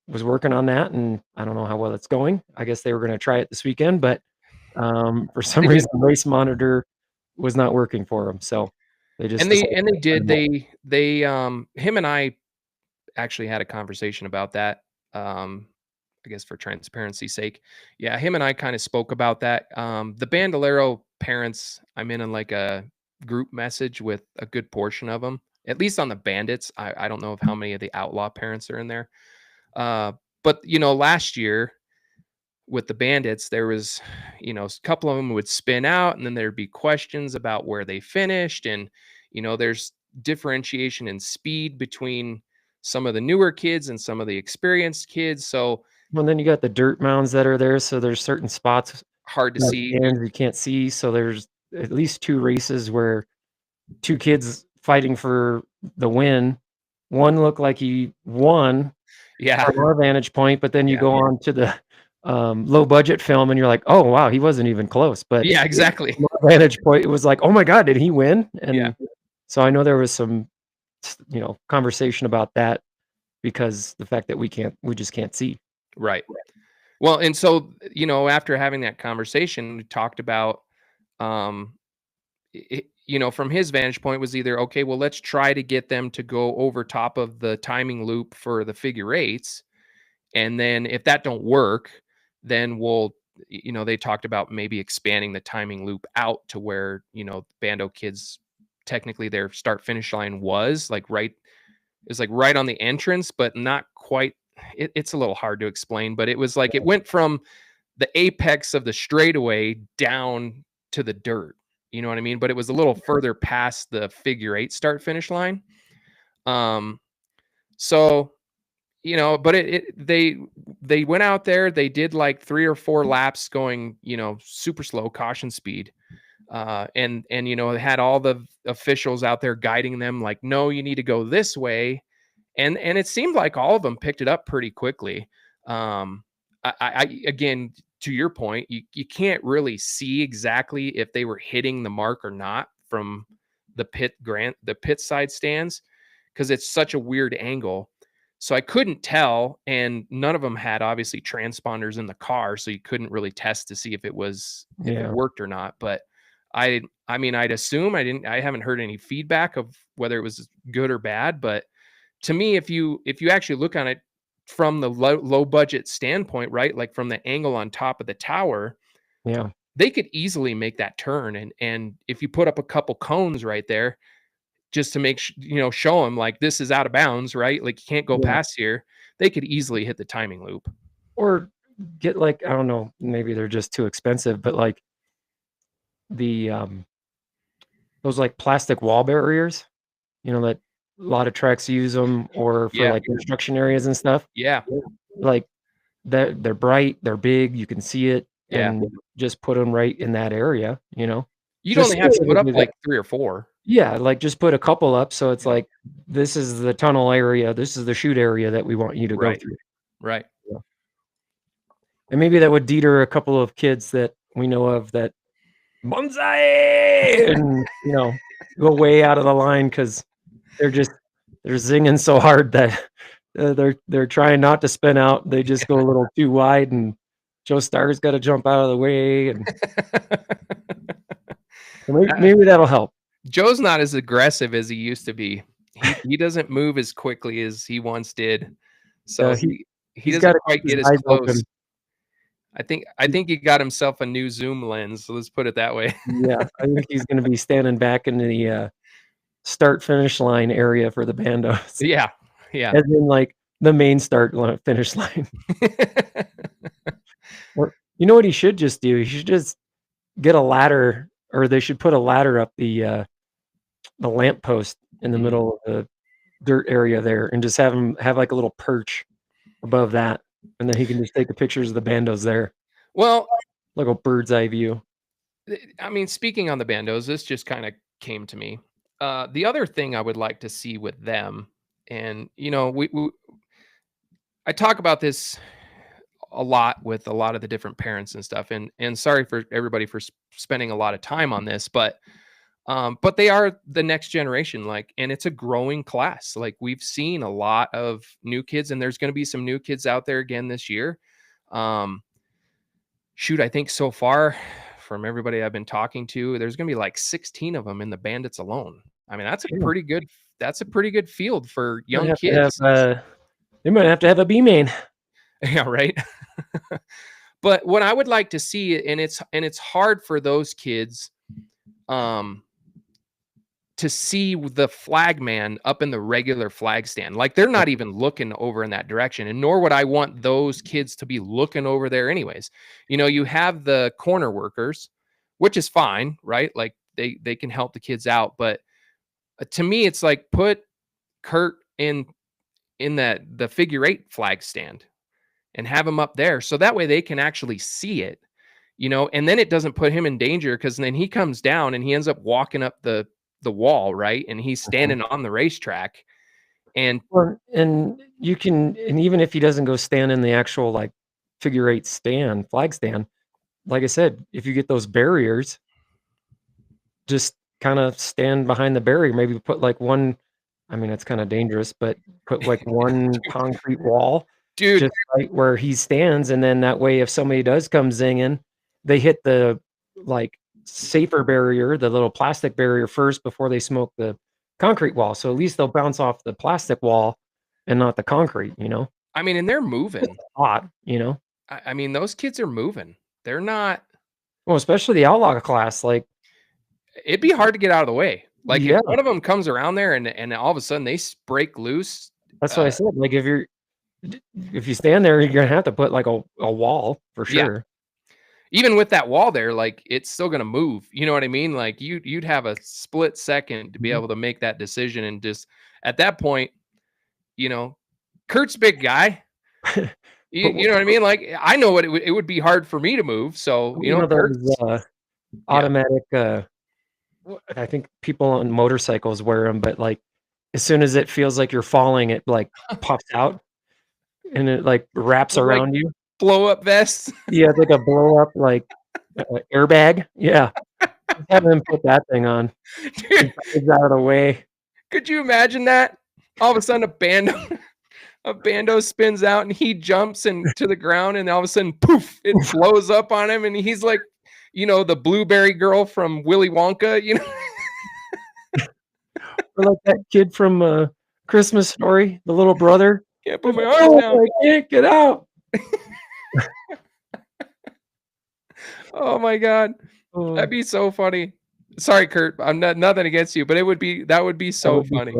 was working on that, and I don't know how well it's going. I guess they were gonna try it this weekend, but, for some They did, reason, race monitor was not working for them, so they just decided and they to send did. 'em all. Him and I actually had a conversation about that. I guess for transparency's sake. Yeah, him and I kind of spoke about that. The Bandolero parents, I'm in like a group message with a good portion of them, at least on the Bandits. I don't know of how many of the Outlaw parents are in there. But last year with the Bandits, there was, a couple of them would spin out, and then there'd be questions about where they finished. And, there's differentiation in speed between some of the newer kids and some of the experienced kids. So Well, then you got the dirt mounds that are there, so there's certain spots hard to in the see. stands you can't see. So there's at least 2 races where 2 kids fighting for the win. One looked like he won Yeah. from our vantage point, but then you Yeah. go on to the low budget film and you're like, oh wow, he wasn't even close. But Yeah, exactly. from our vantage point, it was like, oh my God, did he win? And Yeah. so I know there was some conversation about that because the fact that we just can't see. Right. Well, and so, after having that conversation, we talked about, um, from his vantage point was either, okay, well, let's try to get them to go over top of the timing loop for the figure eights. And then if that don't work, then they talked about maybe expanding the timing loop out to where, Bando kids, technically their start finish line was like right on the entrance, but not quite. It's a little hard to explain, but it was like it went from the apex of the straightaway down to the dirt. You know what I mean? But it was a little further past the figure eight start finish line. So but they went out there. They did like 3 or 4 laps going, super slow caution speed. And they had all the officials out there guiding them like, no, you need to go this way. And it seemed like all of them picked it up pretty quickly. I again, to your point, you can't really see exactly if they were hitting the mark or not from the pit side stands, because it's such a weird angle. So I couldn't tell, and none of them had obviously transponders in the car, so you couldn't really test to see if it worked or not. But I mean, I'd assume I haven't heard any feedback of whether it was good or bad, but to me, if you actually look on it from the low budget standpoint, right, like from the angle on top of the tower, Yeah. they could easily make that turn. And if you put up a couple cones right there, just to make show them like this is out of bounds, right? Like you can't go Yeah. past here. They could easily hit the timing loop. Or get like, I don't know, maybe they're just too expensive, but like the those like plastic wall barriers, that a lot of tracks use them, or for Yeah. like construction areas and stuff. Yeah. Like they're bright, they're big, you can see it, Yeah. and just put them right in that area. You'd Just only have to put up specifically like 3 or 4. Yeah, like just put a couple up, so it's Yeah. like this is the tunnel area, this is the shoot area that we want you to go Right. through. Right. And maybe that would deter a couple of kids that we know of that bonsai and go way out of the line because they're zinging so hard that they're trying not to spin out. They just go a little too wide, and Joe Starr's got to jump out of the way, and maybe that'll help. Joe's not as aggressive as he used to be. He doesn't move as quickly as he once did. So he he's doesn't gotta quite keep get his as eyes close. open. I think he got himself a new zoom lens. So let's put it that way. Yeah, I think he's going to be standing back in the start finish line area for the bandos. Yeah. Yeah. As in like the main finish line. Or what he should just do? He should just get a ladder, or they should put a ladder up the lamp post in the middle of the dirt area there, and just have him have like a little perch above that, and then he can just take the pictures of the bandos there. Well, like a bird's eye view. I mean, speaking on the bandos, this just kind of came to me. The other thing I would like to see with them, and I talk about this a lot with a lot of the different parents and stuff, and sorry for everybody for spending a lot of time on this, but they are the next generation, like, and it's a growing class. Like we've seen a lot of new kids, and there's going to be some new kids out there again this year. Shoot, I think so far from everybody I've been talking to, there's going to be like 16 of them in the Bandits alone. I mean, that's a pretty good that's a pretty good field for Might young have to have, kids. they might have to have a B main. Yeah, right. But what I would like to see, and it's hard for those kids, to see the flag man up in the regular flag stand. Like they're not even looking over in that direction, and nor would I want those kids to be looking over there anyways. You have the corner workers, which is fine, right? Like they can help the kids out, but to me it's like put Kurt in the figure eight flag stand and have him up there so that way they can actually see it, and then it doesn't put him in danger, because then he comes down and he ends up walking up the wall, right? And he's standing on the racetrack. And Well, and even if he doesn't go stand in the actual like figure eight flag stand, like I said, if you get those barriers, just kind of stand behind the barrier. Maybe put like one. I mean, it's kind of dangerous, but put like one concrete wall dude, just right where he stands, and then that way, if somebody does come zinging, they hit the like safer barrier, the little plastic barrier first before they smoke the concrete wall. So at least they'll bounce off the plastic wall and not the concrete. I mean, and they're moving. Hot. I mean, those kids are moving. They're not. Well, especially the outlaw class, like It'd be hard to get out of the way. Like yeah, if one of them comes around there and all of a sudden they break loose. that's what I said. Like if you stand there, you're gonna have to put like a wall for Yeah. sure. Even with that wall there, like it's still gonna move. You know what I mean? Like you'd have a split second to be able to make that decision, and just at that point, Kurt's big guy. You know what I mean? Like I know what it would be hard for me to move. So those automatic. I think people on motorcycles wear them, but like as soon as it feels like you're falling, it like pops out and it like wraps around you. Blow up vests. Yeah, it's like a blow up like airbag. Yeah, have them put that thing on. Dude, it's out of the way. Could you imagine that? All of a sudden, a bando spins out and he jumps to the ground, and all of a sudden, poof! It blows up on him, and he's like, the blueberry girl from Willy Wonka. Or like that kid from Christmas Story, the little brother. Can't put my arms down. I can't get out. Oh my god, that'd be so funny. Sorry, Kurt. I'm nothing against you, but that would be so funny.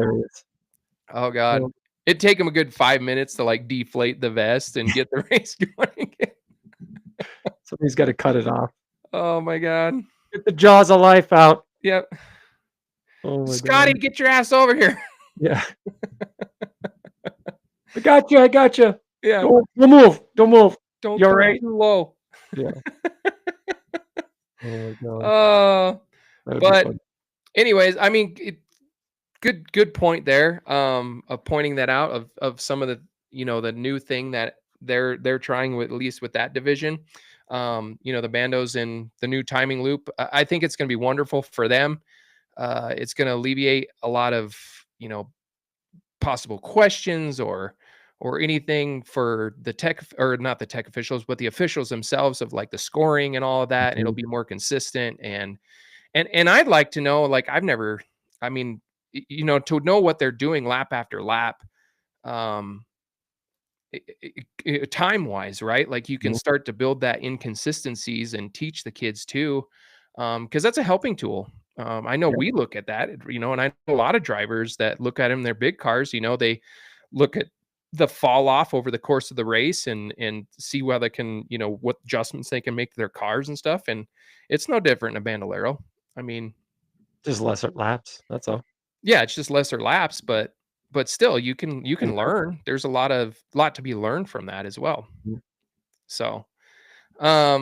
Oh god, it'd take him a good 5 minutes to like deflate the vest and get the race going again. Somebody's got to cut it off. Oh my god, get the jaws of life out. Yep. Oh my Scotty, god. get your ass over here. Yeah. I got you. Yeah. Don't move. Don't You're come right. too low. Yeah. Oh my god. But anyways, I mean, good point there. Of pointing that out of some of the the new thing that they're trying with, at least with that division. The bandos and the new timing loop. I think it's going to be wonderful for them. It's going to alleviate a lot of possible questions or anything for the tech, or not the tech officials, but the officials themselves, of like the scoring and all of that. It'll be more consistent, and I'd like to know, like to know what they're doing lap after lap, time wise, right? Like you can start to build that inconsistencies and teach the kids too, because that's a helping tool. I know we look at that, and I know a lot of drivers that look at them in their big cars. They look at the fall off over the course of the race and see whether they can, what adjustments they can make to their cars and stuff. And it's no different in a Bandolero. I mean, just lesser laps. That's all. Yeah, it's just lesser laps, but still, you can learn. There's a lot to be learned from that as well. So, yeah.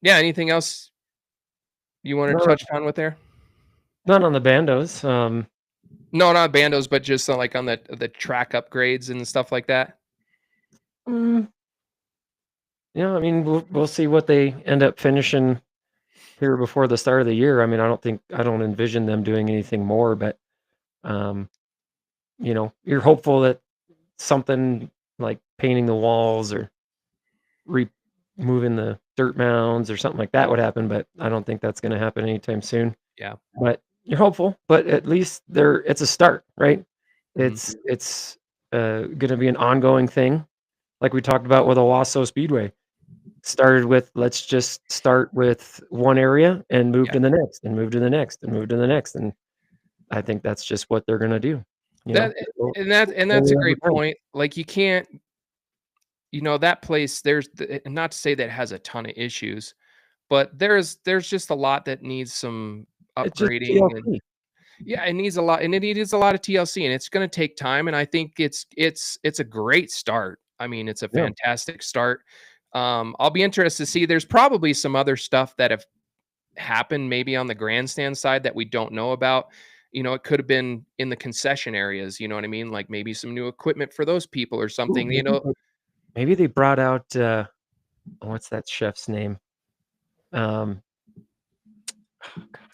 Anything else you want to touch on with there? Not on the bandos. No, not bandos, but just like on the track upgrades and stuff like that. Yeah, I mean, we'll see what they end up finishing here before the start of the year. I mean, I don't envision them doing anything more, but you're hopeful that something like painting the walls or removing the dirt mounds or something like that would happen, but I don't think that's going to happen anytime soon. Yeah. But you're hopeful, but at least it's a start, right? It's going to be an ongoing thing, like we talked about with Owasso Speedway. Started with, let's just start with one area and move to the next, and move to the next, and move to the next, and I think that's just what they're going to do. You know, That's a great point. Like you can't, that place. Not to say that it has a ton of issues, but there's just a lot that needs some upgrading. And, yeah, it needs a lot, and it needs a lot of TLC, and it's going to take time. And I think it's a great start. I mean, it's a fantastic start. I'll be interested to see. There's probably some other stuff that have happened, maybe on the grandstand side, that we don't know about. It could have been in the concession areas. You know what I mean? Like maybe some new equipment for those people or something. Maybe they brought out what's that chef's name? Gordon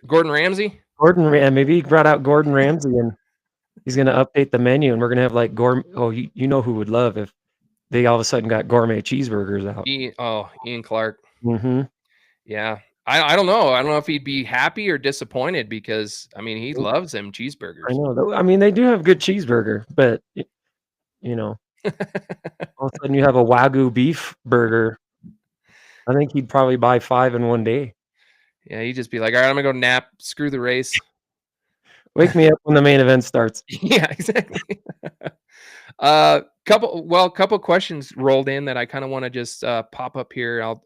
Ramsay. Maybe he brought out Gordon Ramsay, and he's going to update the menu, and we're going to have like gourmet. Oh, you know who would love if they all of a sudden got gourmet cheeseburgers out? Ian Clark. Mm-hmm. Yeah. I don't know. I don't know if he'd be happy or disappointed, because I mean, he loves them cheeseburgers. I know. I mean, they do have good cheeseburger, but all of a sudden you have a Wagyu beef burger. I think he'd probably buy 5 in one day. Yeah, he'd just be like, all right, I'm gonna go nap. Screw the race. Wake me up when the main event starts. Yeah, exactly. Couple questions rolled in that I kind of want to just pop up here.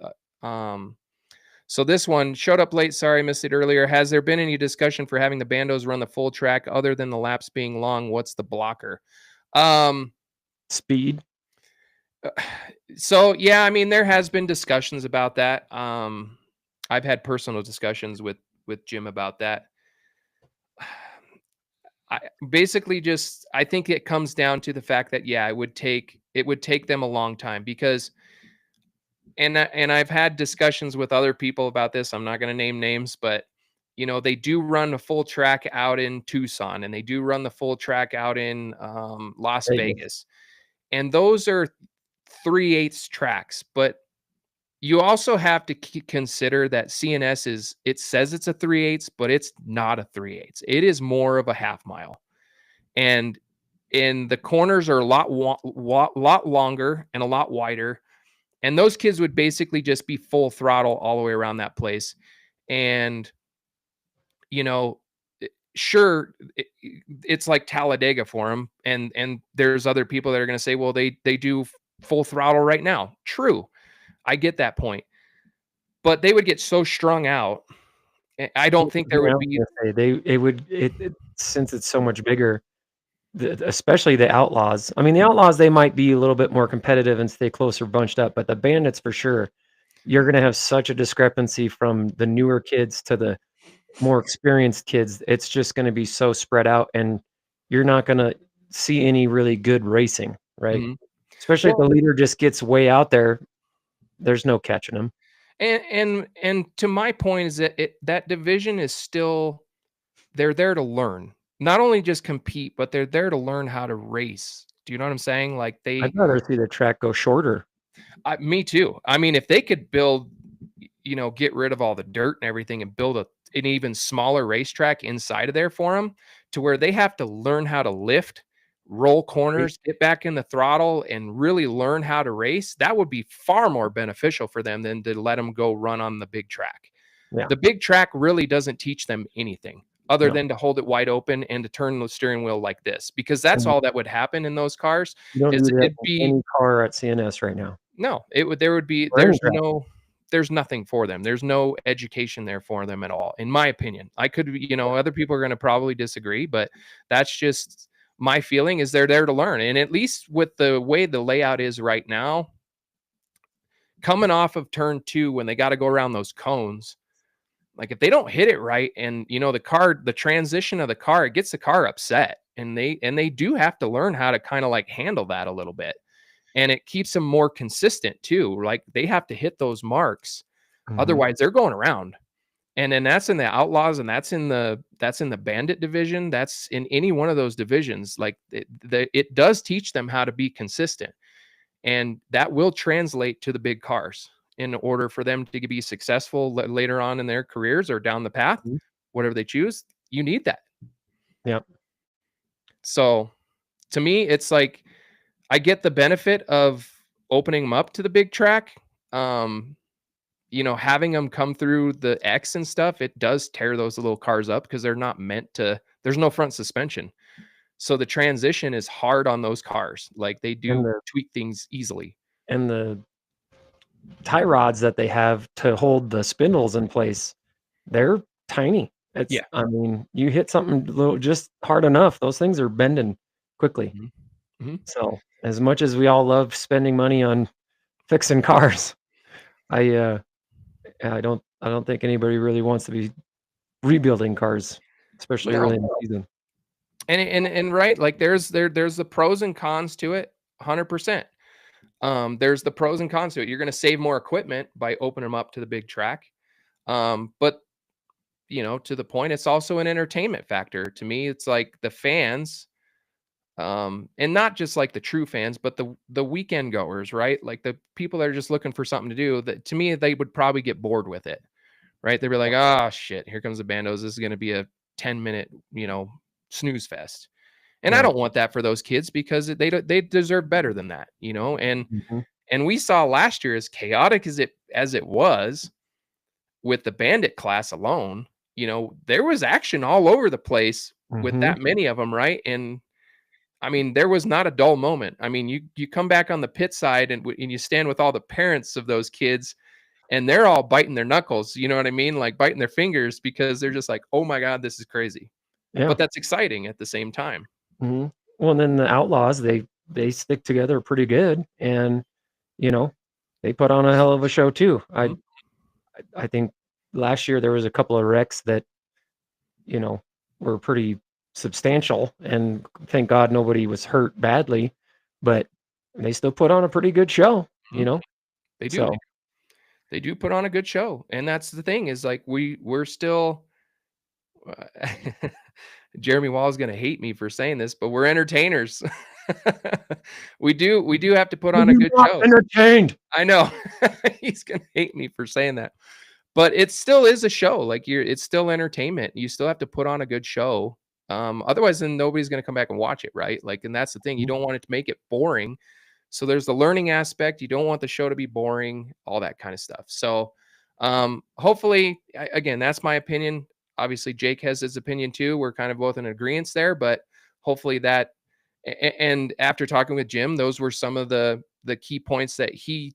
So this one showed up late. Sorry, I missed it earlier. Has there been any discussion for having the bandos run the full track other than the laps being long? What's the blocker? Speed. So yeah, I mean, there has been discussions about that. I've had personal discussions with Jim about that. I think it comes down to the fact that it would take them a long time, because and I've had discussions with other people about this. I'm not going to name names, but they do run a full track out in Tucson, and they do run the full track out in Las Vegas. And those are 3/8 tracks, but you also have to consider that CNS it says it's a 3/8, but it's not a 3/8. It is more of a half mile. And the corners are a lot longer and a lot wider. And those kids would basically just be full throttle all the way around that place. And, sure, it's like Talladega for them. And there's other people that are going to say, well, they do full throttle right now. True. I get that point. But they would get so strung out. I don't think there would be. Since it's so much bigger, especially the Outlaws. I mean, the Outlaws, they might be a little bit more competitive and stay closer bunched up, but the Bandits, for sure, you're going to have such a discrepancy from the newer kids to the more experienced kids. It's just going to be so spread out, and you're not going to see any really good racing, right? Mm-hmm. Especially if the leader just gets way out there, there's no catching him. And to my point is that that division is still, they're there to learn. Not only just compete, but they're there to learn how to race. Do you know what I'm saying? Like I'd rather see the track go shorter. Me too. I mean, if they could build, get rid of all the dirt and everything and build an even smaller racetrack inside of there for them, to where they have to learn how to lift, roll corners, get back in the throttle, and really learn how to race, that would be far more beneficial for them than to let them go run on the big track. Yeah. The big track really doesn't teach them anything other than to hold it wide open and to turn the steering wheel like this, because that's all that would happen in those cars. You don't need that any car at CNS right now. No, there's nothing for them. There's no education there for them at all, in my opinion. I could, other people are going to probably disagree, but that's just my feeling, is they're there to learn. And at least with the way the layout is right now, coming off of turn 2, when they got to go around those cones, like if they don't hit it right, and the transition of the car, it gets the car upset, and they do have to learn how to kind of like handle that a little bit. And it keeps them more consistent too. Like they have to hit those marks. Mm-hmm. Otherwise they're going around. And then that's in the Outlaws, and that's in the Bandit division. That's in any one of those divisions. Like it does teach them how to be consistent, and that will translate to the big cars in order for them to be successful later on in their careers or down the path, whatever they choose. You need that. Yeah. So To me, it's like I get the benefit of opening them up to the big track. Um, having them come through the X and stuff, it does tear those little cars up because they're not meant to. There's no front suspension, so the transition is hard on those cars. Like they And do tweak things easily. the tie rods that they have to hold the spindles in place, they're tiny. Yeah. I mean, you hit something little just hard enough, those things are bending quickly. Mhm. Mhm. So, as much as we all love spending money on fixing cars, I don't think anybody really wants to be rebuilding cars, especially No. early in the season. And right, like there's the pros and cons to it, 100%. There's the pros and cons to it. You're going to save more equipment by opening them up to the big track. But to the point, it's also an entertainment factor. To me, it's like the fans, and not just like the true fans, but the weekend goers, right? Like the people that are just looking for something to do. That to me, they would probably get bored with it, right? They'd be like, "Oh shit, here comes the bandos. This is going to be a 10-minute, snooze fest." And I Yeah. don't want that for those kids because they deserve better than that, And Mhm. we saw last year, as chaotic as it was with the bandit class alone, there was action all over the place with Mhm. that many of them, right? And I mean, there was not a dull moment. I mean, you come back on the pit side and you stand with all the parents of those kids, and they're all biting their knuckles. You know what I mean? Like biting their fingers because they're just like, "Oh my god, this is crazy." Yeah. But that's exciting at the same time. Mhm. Well, and then the Outlaws, they stick together pretty good, and, you know, they put on a hell of a show too. Mhm. I think last year there was a couple of wrecks that, you know, were pretty substantial, and thank God nobody was hurt badly, but they still put on a pretty good show, you Mhm. know? They do. So, They do put on a good show, and that's the thing is like we're still Jeremy Wall's gonna hate me for saying this, but we're entertainers. We do have to put were on a you good not show. entertained? I know. He's gonna hate me for saying that. But it still is a show. Like it's still entertainment. You still have to put on a good show. Otherwise then nobody's gonna come back and watch it, right? Like, and that's the thing. You Mhm. don't want it to make it boring. So there's the learning aspect. You don't want the show to be boring, all that kind of stuff. So hopefully, again, that's my opinion. Obviously, Jake has his opinion too. We're kind of both in agreement there, but hopefully and after talking with Jim, those were some of the key points that he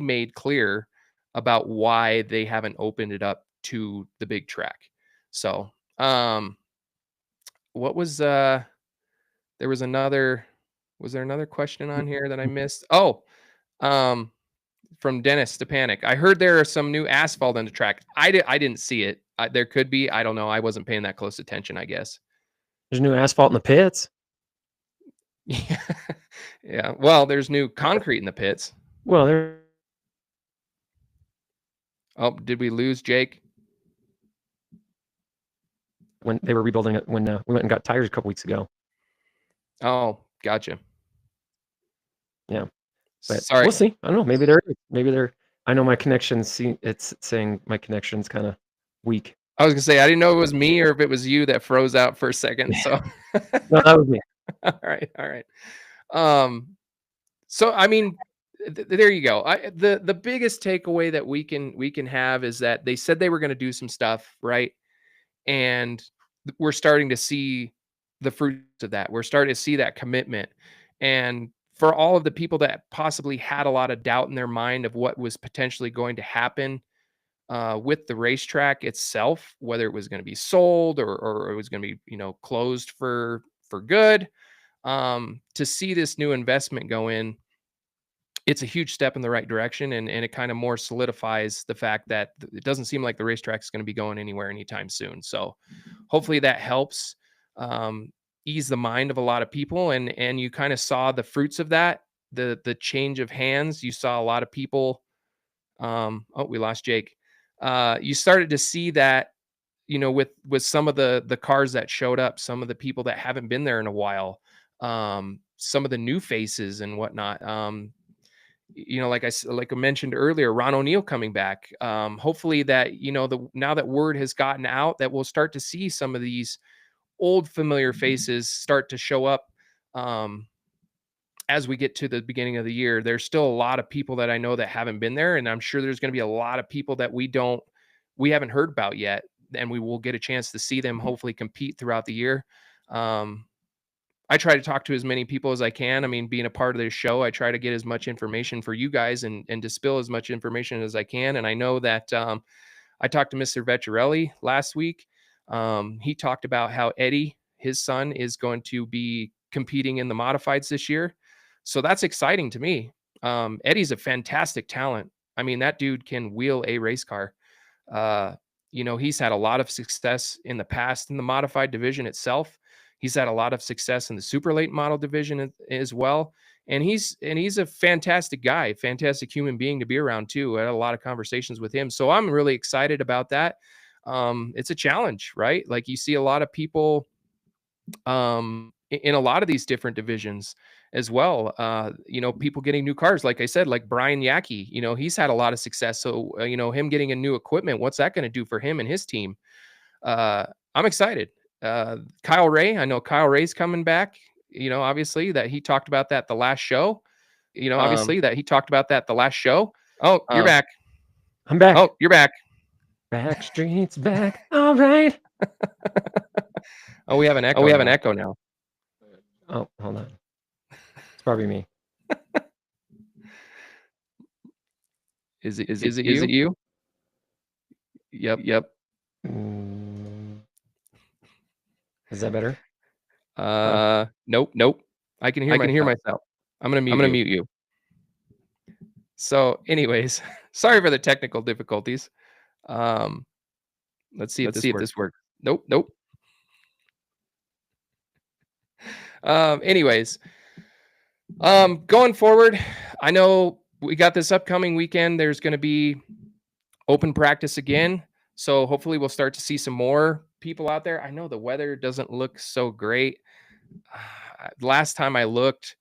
made clear about why they haven't opened it up to the big track. So, what was there was there another question on here that I missed? Oh, um, from Dennis Stepanek. I heard there are some new asphalt on the track. I didn't see it. There could be. I don't know. I wasn't paying that close attention, I guess. There's new asphalt in the pits. Yeah. Yeah. Well, there's new concrete in the pits. Well, there Oh, did we lose Jake? when they were rebuilding it when, we went and got tires a couple weeks ago. Oh, gotcha. Yeah, but Sorry. we'll see. I don't know, maybe there is. Maybe there I know my connection it's saying my connection's kinda weak. I was gonna say I didn't know it was me or if it was you that froze out for a second. So No, that was me. all right, all right. So I mean, there you go. The biggest takeaway that we can have is that they said they were going to do some stuff, right? And we're starting to see the fruits of that. We're starting to see that commitment. And for all of the people that possibly had a lot of doubt in their mind of what was potentially going to happen with the racetrack itself, whether it was going to be sold or it was going to be closed for good, to see this new investment go in, it's a huge step in the right direction, and it kind of more solidifies the fact that it doesn't seem like the racetrack is going to be going anywhere anytime soon. So hopefully that helps um, ease the mind of a lot of people, and you kind of saw the fruits of that, the change of hands. You saw a lot of people. Oh, we lost Jake. You started to see that with some of the cars that showed up, some of the people that haven't been there in a while, some of the new faces and whatnot. Like I mentioned earlier, Ron O'Neal coming back. Hopefully that now that word has gotten out, that we'll start to see some of these old familiar faces start to show up as we get to the beginning of the year, there's still a lot of people that I know that haven't been there, and I'm sure there's going to be a lot of people that we haven't heard about yet, and we will get a chance to see them hopefully compete throughout the year. I try to talk to as many people as I can. I mean, being a part of this show, I try to get as much information for you guys and distill as much information as I can. And I know that I talked to Mr. Vecchiarelli last week. He talked about how Eddie, his son, is going to be competing in the modifieds this year. So that's exciting to me. Eddie's a fantastic talent. I mean, that dude can wheel a race car. He's had a lot of success in the past in the modified division itself. He's had a lot of success in the super late model division as well. And he's a fantastic guy, fantastic human being to be around too. I had a lot of conversations with him. So I'm really excited about that. It's a challenge, right? Like you see a lot of people in a lot of these different divisions as well. People getting new cars, like I said, like Brian Yackey, he's had a lot of success. So, him getting a new equipment, what's that going to do for him and his team? I'm excited. Kyle Ray, I know Kyle Ray's coming back, obviously that he talked about that the last show, Oh, you're back. I'm back. Oh, you're back. Backstreet's back. All right. Oh, we have an echo. Now. Oh, hold on. It's probably me. Is it you? Yep. Is that better? Nope. I can hear myself. I'm gonna mute you. So, anyways, sorry for the technical difficulties. Let's see if this works. Nope. Anyways, going forward, I know we got this upcoming weekend. There's going to be open practice again. So hopefully we'll start to see some more people out there. I know the weather doesn't look so great. Last time I looked,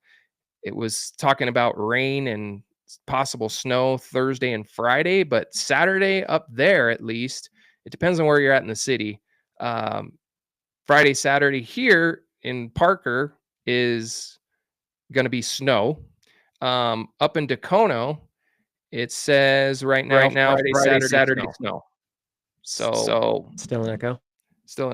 it was talking about rain and possible snow Thursday and Friday, but Saturday up there, at least, it depends on where you're at in the city. Friday, Saturday here in Parker is going to be snow. Up in Dacono, it says right now Friday, Saturday snow. So still an echo. So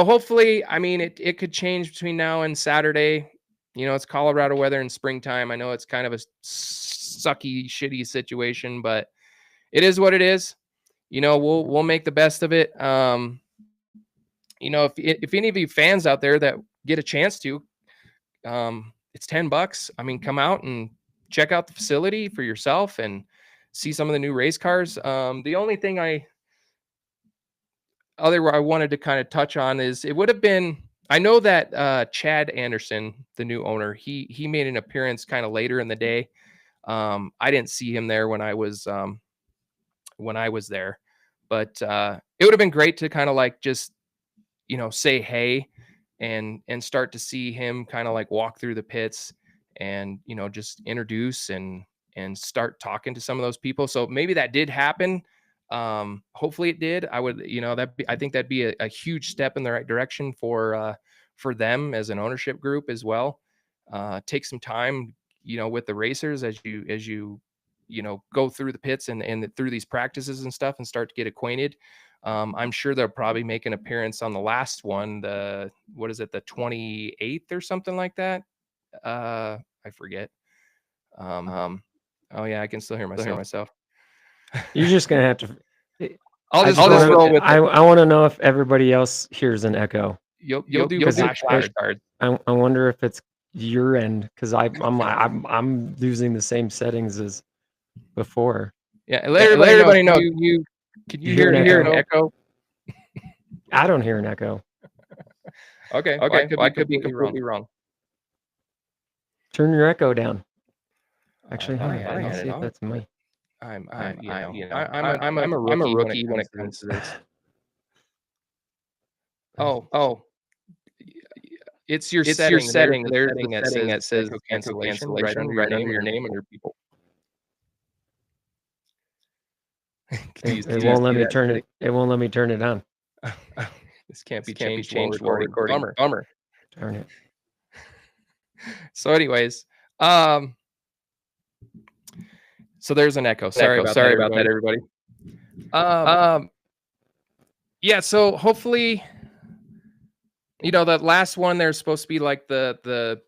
hopefully, I mean, it could change between now and Saturday. It's Colorado weather in springtime. I know it's kind of a sucky, shitty situation, but it is what it is. We'll make the best of it. If any of you fans out there that get a chance to, it's $10. I mean, come out and check out the facility for yourself and see some of the new race cars. The only thing I wanted to kind of touch on is it would have been, I know that Chad Anderson, the new owner, he made an appearance kind of later in the day. I didn't see him there when I was there, but it would have been great to kind of like just say hey and start to see him kind of like walk through the pits and just introduce and start talking to some of those people. So maybe that did happen. Hopefully it did. I think that'd be a huge step in the right direction for them as an ownership group as well. Take some time with the racers as you go through the pits and through these practices and stuff and start to get acquainted. I'm sure they'll probably make an appearance on the last one, the 28th or something like that. I forget. Oh yeah, I can still hear myself. You're just gonna have to. I'll just roll with it. I want to know if everybody else hears an echo. You'll do flashcards. I wonder if it's your end because I'm using the same settings as before. Yeah, let everybody know. Can you hear an echo? I don't hear an echo. Okay. I could be completely wrong. Turn your echo down. Actually, I'll see if that's me. I'm a rookie when it comes to this. Oh. It's your setting. There's the setting that says cancellation right under your name and your people. It won't let me turn it. It won't let me turn it on. This can't be changed while recording. Bummer. Darn it. So anyways, so there's an echo. Sorry about that, everybody. Yeah, so hopefully, that last one, there's supposed to be like the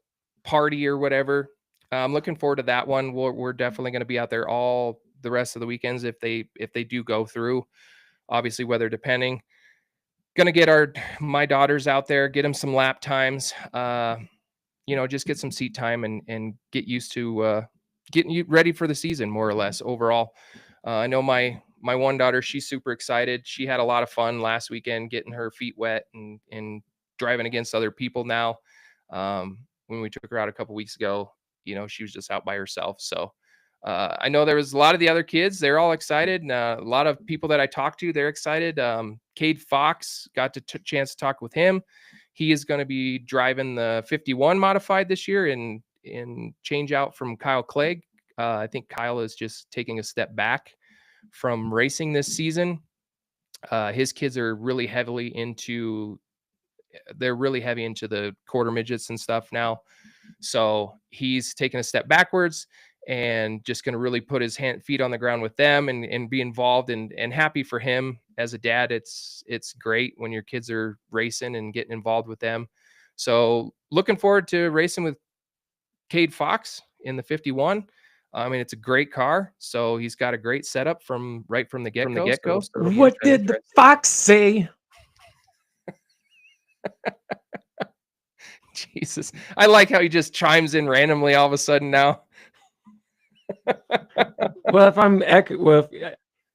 party or whatever. I'm looking forward to that one. We're definitely going to be out there all the rest of the weekends if they do go through. Obviously, weather depending. Gonna get my daughters out there, get them some lap times. Just get some seat time and get used to getting you ready for the season, more or less overall. I know my one daughter, she's super excited. She had a lot of fun last weekend getting her feet wet and driving against other people now. When we took her out a couple weeks ago, she was just out by herself. So I know there was a lot of the other kids. They're all excited. And a lot of people that I talked to, they're excited. Cade Fox, got to chance to talk with him. He is going to be driving the 51 modified this year and change out from Kyle Clegg. I think Kyle is just taking a step back from racing this season. His kids are really heavy into the quarter midgets and stuff now. So he's taking a step backwards and just going to really put his feet on the ground with them and be involved and happy for him. As a dad, it's great when your kids are racing and getting involved with them. So looking forward to racing with Cade Fox in the 51. I mean, it's a great car. So he's got a great setup from the get-go. What did the fox say? Jesus. I like how he just chimes in randomly all of a sudden now. Well,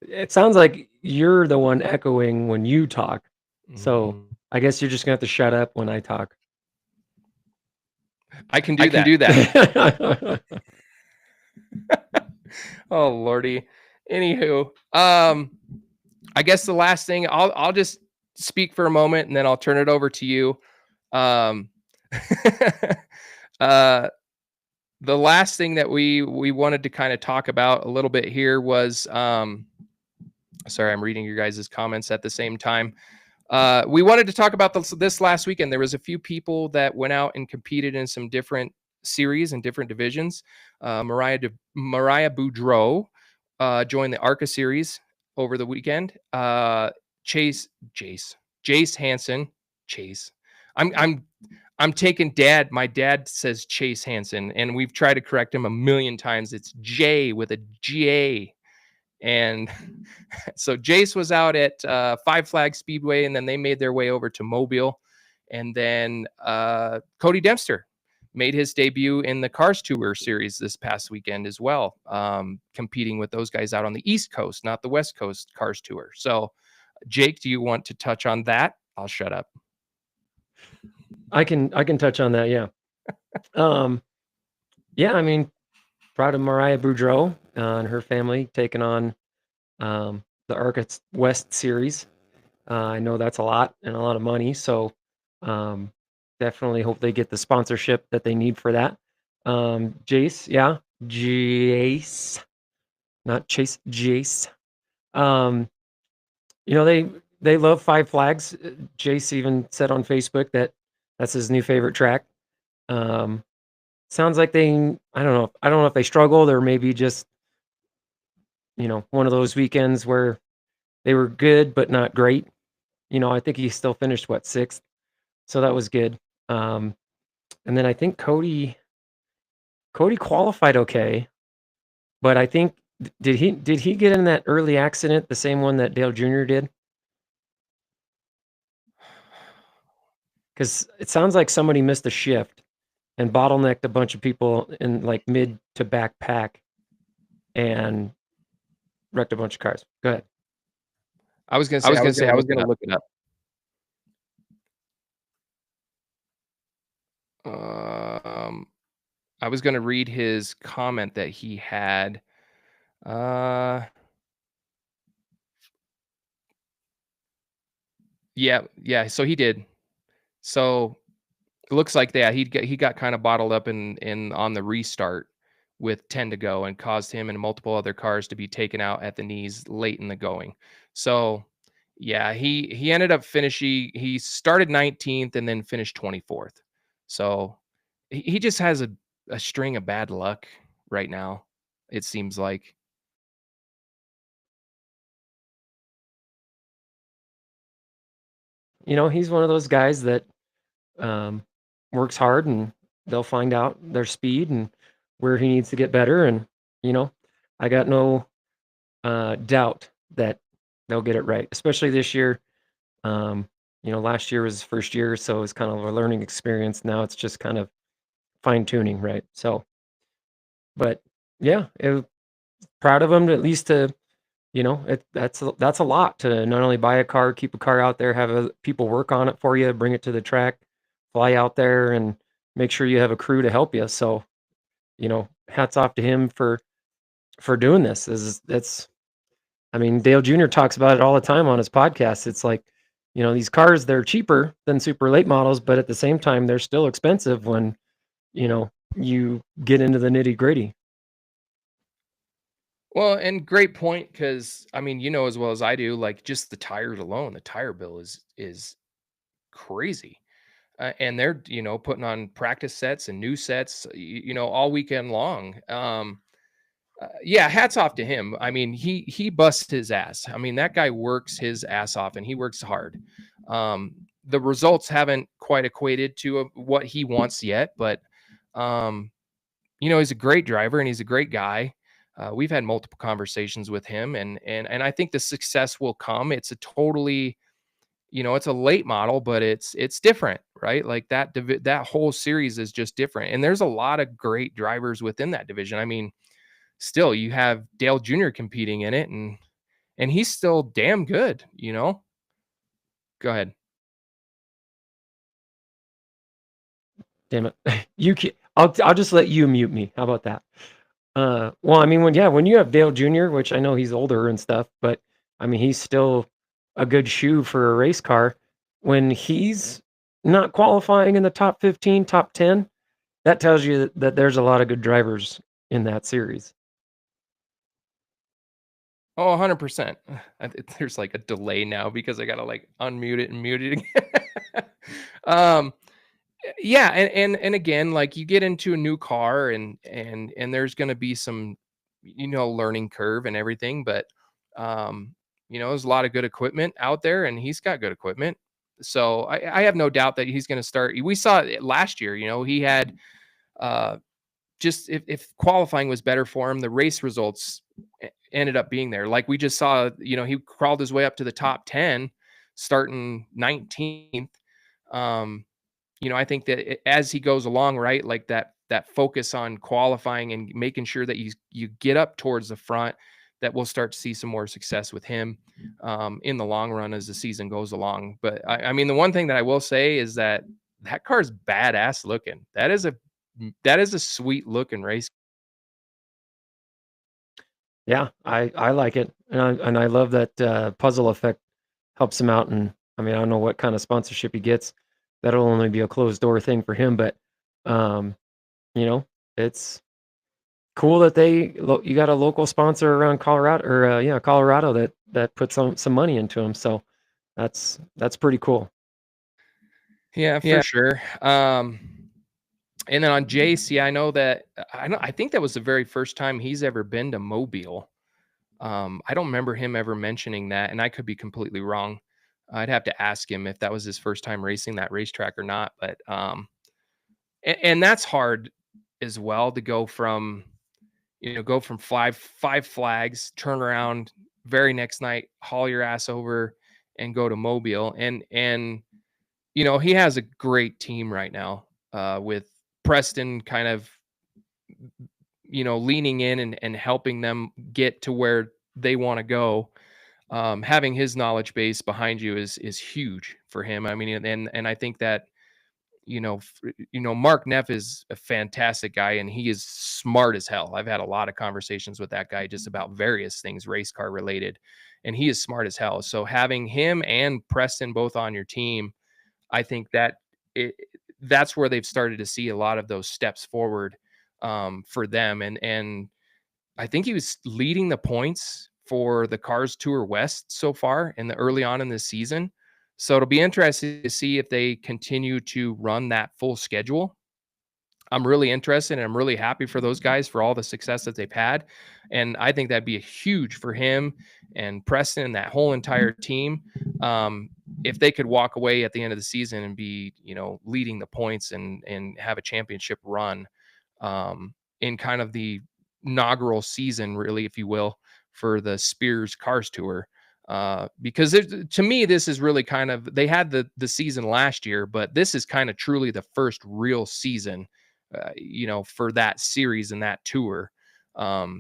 it sounds like you're the one echoing when you talk. So I guess you're just going to have to shut up when I talk. I can do that. Oh, Lordy. Anywho, I guess the last thing, I'll just speak for a moment and then I'll turn it over to you. The last thing that we wanted to kind of talk about a little bit here was, sorry, I'm reading your guys' comments at the same time. We wanted to talk about this last weekend. There was a few people that went out and competed in some different series and different divisions. Mariah Boudreau joined the ARCA series over the weekend. Jace Hansen. Chase. I'm taking my dad says Chase Hansen, and we've tried to correct him a million times. It's J with a G-A. And so Jace was out at Five Flag Speedway, and then they made their way over to Mobile. And then Cody Dempster made his debut in the Cars Tour series this past weekend as well, competing with those guys out on the East Coast, not the West Coast Cars Tour. So, Jake, do you want to touch on that? I'll shut up. I can touch on that. Yeah. Yeah. I mean, proud of Mariah Boudreau and her family taking on the ARCA West series. I know that's a lot and a lot of money. So definitely hope they get the sponsorship that they need for that. Jace. Yeah. Jace. Not Chase. Jace. They love Five Flags. Jace even said on Facebook that that's his new favorite track. Sounds like I don't know if they struggled or maybe just, one of those weekends where they were good, but not great. I think he still finished sixth. So that was good. And then I think Cody qualified okay, but I think, did he get in that early accident, the same one that Dale Jr. did? Because it sounds like somebody missed a shift and bottlenecked a bunch of people in like mid to back pack and wrecked a bunch of cars. Go ahead. I was going to look it up. I was going to read his comment that he had. Yeah. So he did. So it looks like that he got kind of bottled up in on the restart with 10 to go and caused him and multiple other cars to be taken out at the knees late in the going. So Yeah, he ended up finishing. He started 19th and then finished 24th. So he just has a string of bad luck right now. It seems like. He's one of those guys that um, works hard, and they'll find out their speed and where he needs to get better. And you know, I got no doubt that they'll get it right, especially this year. Um, last year was his first year, so it's kind of a learning experience. Now it's just kind of fine tuning, right? So, but yeah, proud of him to at least to that's a lot to not only buy a car, keep a car out there, have people work on it for you, bring it to the track, fly out there, and make sure you have a crew to help you. So, hats off to him for doing this. That's I mean, Dale Jr. talks about it all the time on his podcast. It's like, these cars, they're cheaper than super late models, but at the same time, they're still expensive when, you get into the nitty gritty. Well, and great point, because I mean, you know as well as I do, like just the tires alone, the tire bill is crazy. And they're putting on practice sets and new sets, all weekend long. Yeah, hats off to him. I mean, he busts his ass. I mean, that guy works his ass off and he works hard. The results haven't quite equated to what he wants yet, but um, he's a great driver and he's a great guy. We've had multiple conversations with him, and I think the success will come. It's a totally, it's a late model, but it's different, right? Like that whole series is just different, and there's a lot of great drivers within that division. I mean, still you have Dale Jr. competing in it, and he's still damn good. Go ahead. Damn it. You can I'll just let you mute me. How about that? Well, I mean, when you have Dale Jr., which I know he's older and stuff, but I mean, he's still a good shoe for a race car. When he's not qualifying in the top 15, top 10, that tells you that there's a lot of good drivers in that series. Oh, 100%. There's like a delay now because I gotta like unmute it and mute it again. um yeah, and again, like you get into a new car, and there's going to be some learning curve and everything, but there's a lot of good equipment out there, and he's got good equipment. So I have no doubt that he's going to start. We saw it last year. He had uh just if qualifying was better for him, the race results ended up being there. Like we just saw, he crawled his way up to the top 10 starting 19th. um I think that as he goes along, right, like that focus on qualifying and making sure that you get up towards the front, that we'll start to see some more success with him in the long run as the season goes along. But I mean, the one thing that I will say is that car's badass looking. That is a sweet looking race. Yeah, I like it, and I love that puzzle effect helps him out. And I mean, I don't know what kind of sponsorship he gets. That'll only be a closed door thing for him, but um, it's cool that you got a local sponsor around Colorado, or Colorado, that put some money into him. So that's pretty cool. Yeah, for sure. And then on JC, I know that I think that was the very first time he's ever been to Mobile. I don't remember him ever mentioning that, and I could be completely wrong. I'd have to ask him if that was his first time racing that racetrack or not. But and that's hard as well to go from five flags, turn around very next night, haul your ass over, and go to Mobile. And he has a great team right now with Preston kind of leaning in and helping them get to where they want to go. Having his knowledge base behind you is huge for him. I mean, and I think that Mark Neff is a fantastic guy, and he is smart as hell. I've had a lot of conversations with that guy just about various things race car related, and he is smart as hell. So having him and Preston both on your team, I think that's where they've started to see a lot of those steps forward for them. And I think he was leading the points for the Cars Tour West so far in the early on in this season. So it'll be interesting to see if they continue to run that full schedule. I'm really interested and I'm really happy for those guys for all the success that they've had. And I think that'd be a huge for him and Preston and that whole entire team. If they could walk away at the end of the season and be, leading the points and have a championship run in kind of the inaugural season, really, if you will, for the Spears Cars Tour. Because to me, this is really kind of, they had the season last year, but this is kind of truly the first real season, for that series and that tour.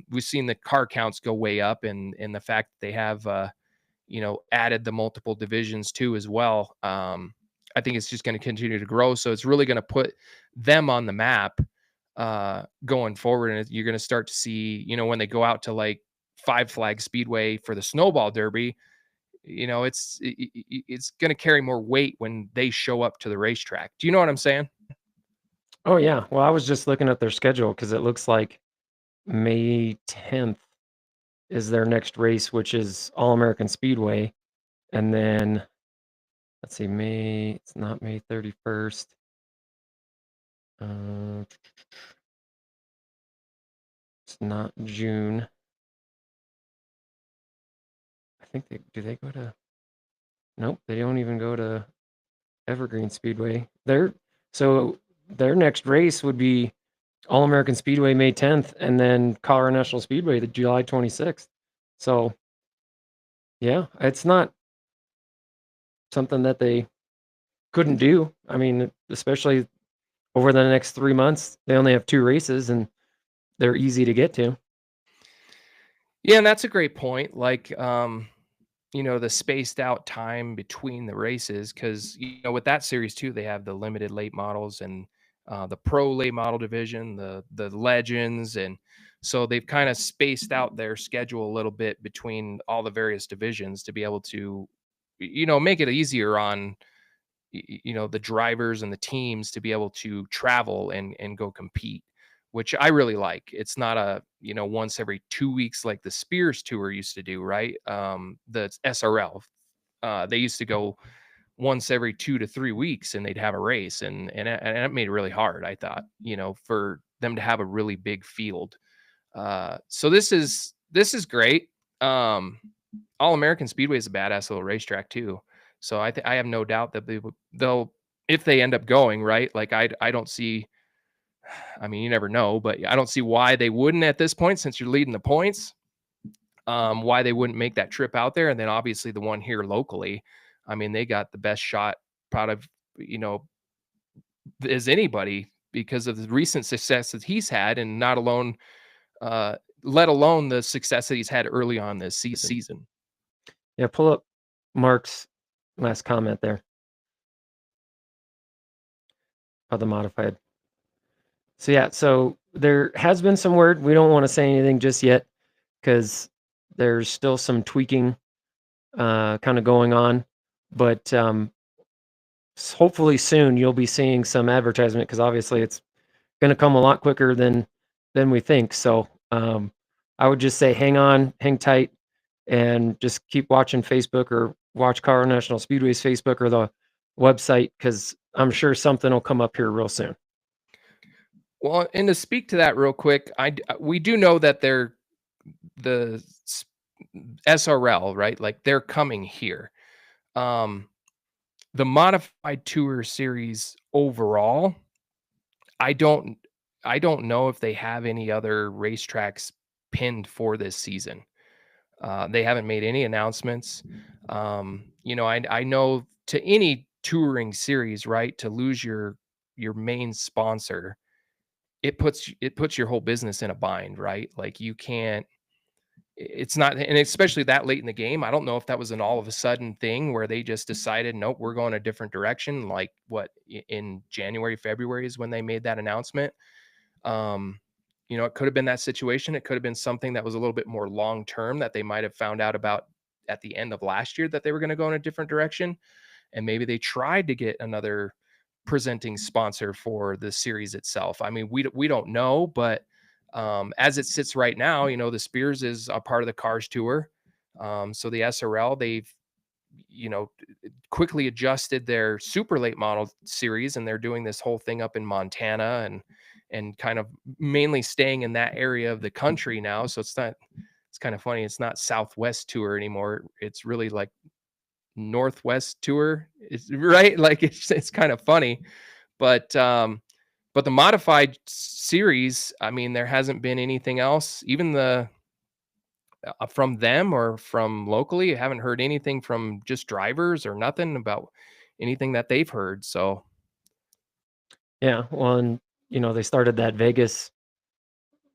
We've seen the car counts go way up, and the fact that they have, added the multiple divisions too as well. I think it's just going to continue to grow. So it's really going to put them on the map going forward. And you're going to start to see, when they go out to like Five Flag Speedway for the Snowball Derby, it's going to carry more weight when they show up to the racetrack. Do you know what I'm saying? Oh yeah. Well, I was just looking at their schedule because it looks like May 10th is their next race, which is All American Speedway. And then let's see, it's not May 31st. It's not June. I think do they go to, nope, they don't even go to Evergreen Speedway. So their next race would be All American Speedway May 10th, and then Colorado National Speedway the July 26th. So yeah, it's not something that they couldn't do. I mean, especially over the next 3 months, they only have 2 races and they're easy to get to. Yeah, and that's a great point. Like, the spaced out time between the races, because with that series too, they have the limited late models and the pro late model division, the legends, and so they've kind of spaced out their schedule a little bit between all the various divisions to be able to, make it easier on the drivers and the teams to be able to travel and go compete, which I really like. It's not a, once every 2 weeks like the Spears Tour used to do, right? The SRL, they used to go once every 2 to 3 weeks and they'd have a race, and it made it really hard, I thought, for them to have a really big field. So this is great. All American Speedway is a badass little racetrack too. So I have no doubt that they'll, if they end up going, right, like I don't see, I mean, you never know, but I don't see why they wouldn't at this point, since you're leading the points, why they wouldn't make that trip out there. And then obviously the one here locally, I mean, they got the best shot out of, as anybody, because of the recent success that he's had, and not alone, let alone the success that he's had early on this season. Yeah, pull up Mark's last comment there of the modified. So yeah, so there has been some word. We don't want to say anything just yet because there's still some tweaking kind of going on. But hopefully soon you'll be seeing some advertisement, because obviously it's going to come a lot quicker than we think. So I would just say hang on, hang tight, and just keep watching Facebook, or watch Colorado National Speedway's Facebook or the website, because I'm sure something will come up here real soon. Well, and to speak to that real quick, we do know that they're the SRL, right? Like they're coming here. The modified tour series overall, I don't know if they have any other racetracks pinned for this season. They haven't made any announcements. I know to any touring series, right, to lose your main sponsor, it puts your whole business in a bind, right? Like you can't, it's not, and especially that late in the game. I don't know if that was an all of a sudden thing where they just decided, nope, we're going a different direction. Like what, in January, February is when they made that announcement. It could have been that situation. It could have been something that was a little bit more long term that they might have found out about at the end of last year, that they were going to go in a different direction. And maybe they tried to get another presenting sponsor for the series itself. I mean, we don't know, but as it sits right now, the Spears is a part of the Cars Tour. So the SRL, they've, you know, quickly adjusted their super late model series, and they're doing this whole thing up in Montana and kind of mainly staying in that area of the country now. So it's kind of funny. It's not Southwest Tour anymore. It's really like Northwest Tour. It's right. Like it's kind of funny, but the modified series, I mean, there hasn't been anything else, even from them or from locally. I haven't heard anything from just drivers or nothing about anything that they've heard. So Yeah, well, and they started that Vegas,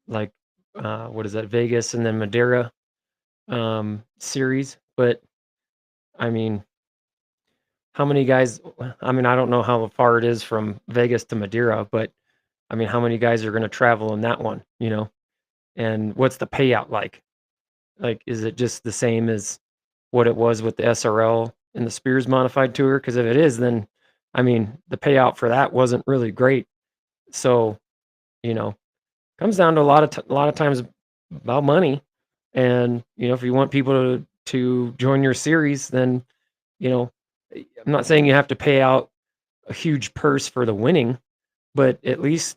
like, what is that? Vegas and then Madeira series. But I mean, how many guys? I mean, I don't know how far it is from Vegas to Madeira, but I mean, how many guys are going to travel in that one? And what's the payout like? Like, is it just the same as what it was with the SRL and the Spears Modified Tour? Because if it is, then I mean, the payout for that wasn't really great. So, you know, comes down to a lot of times about money. And if you want people to join your series, then I'm not saying you have to pay out a huge purse for the winning, but at least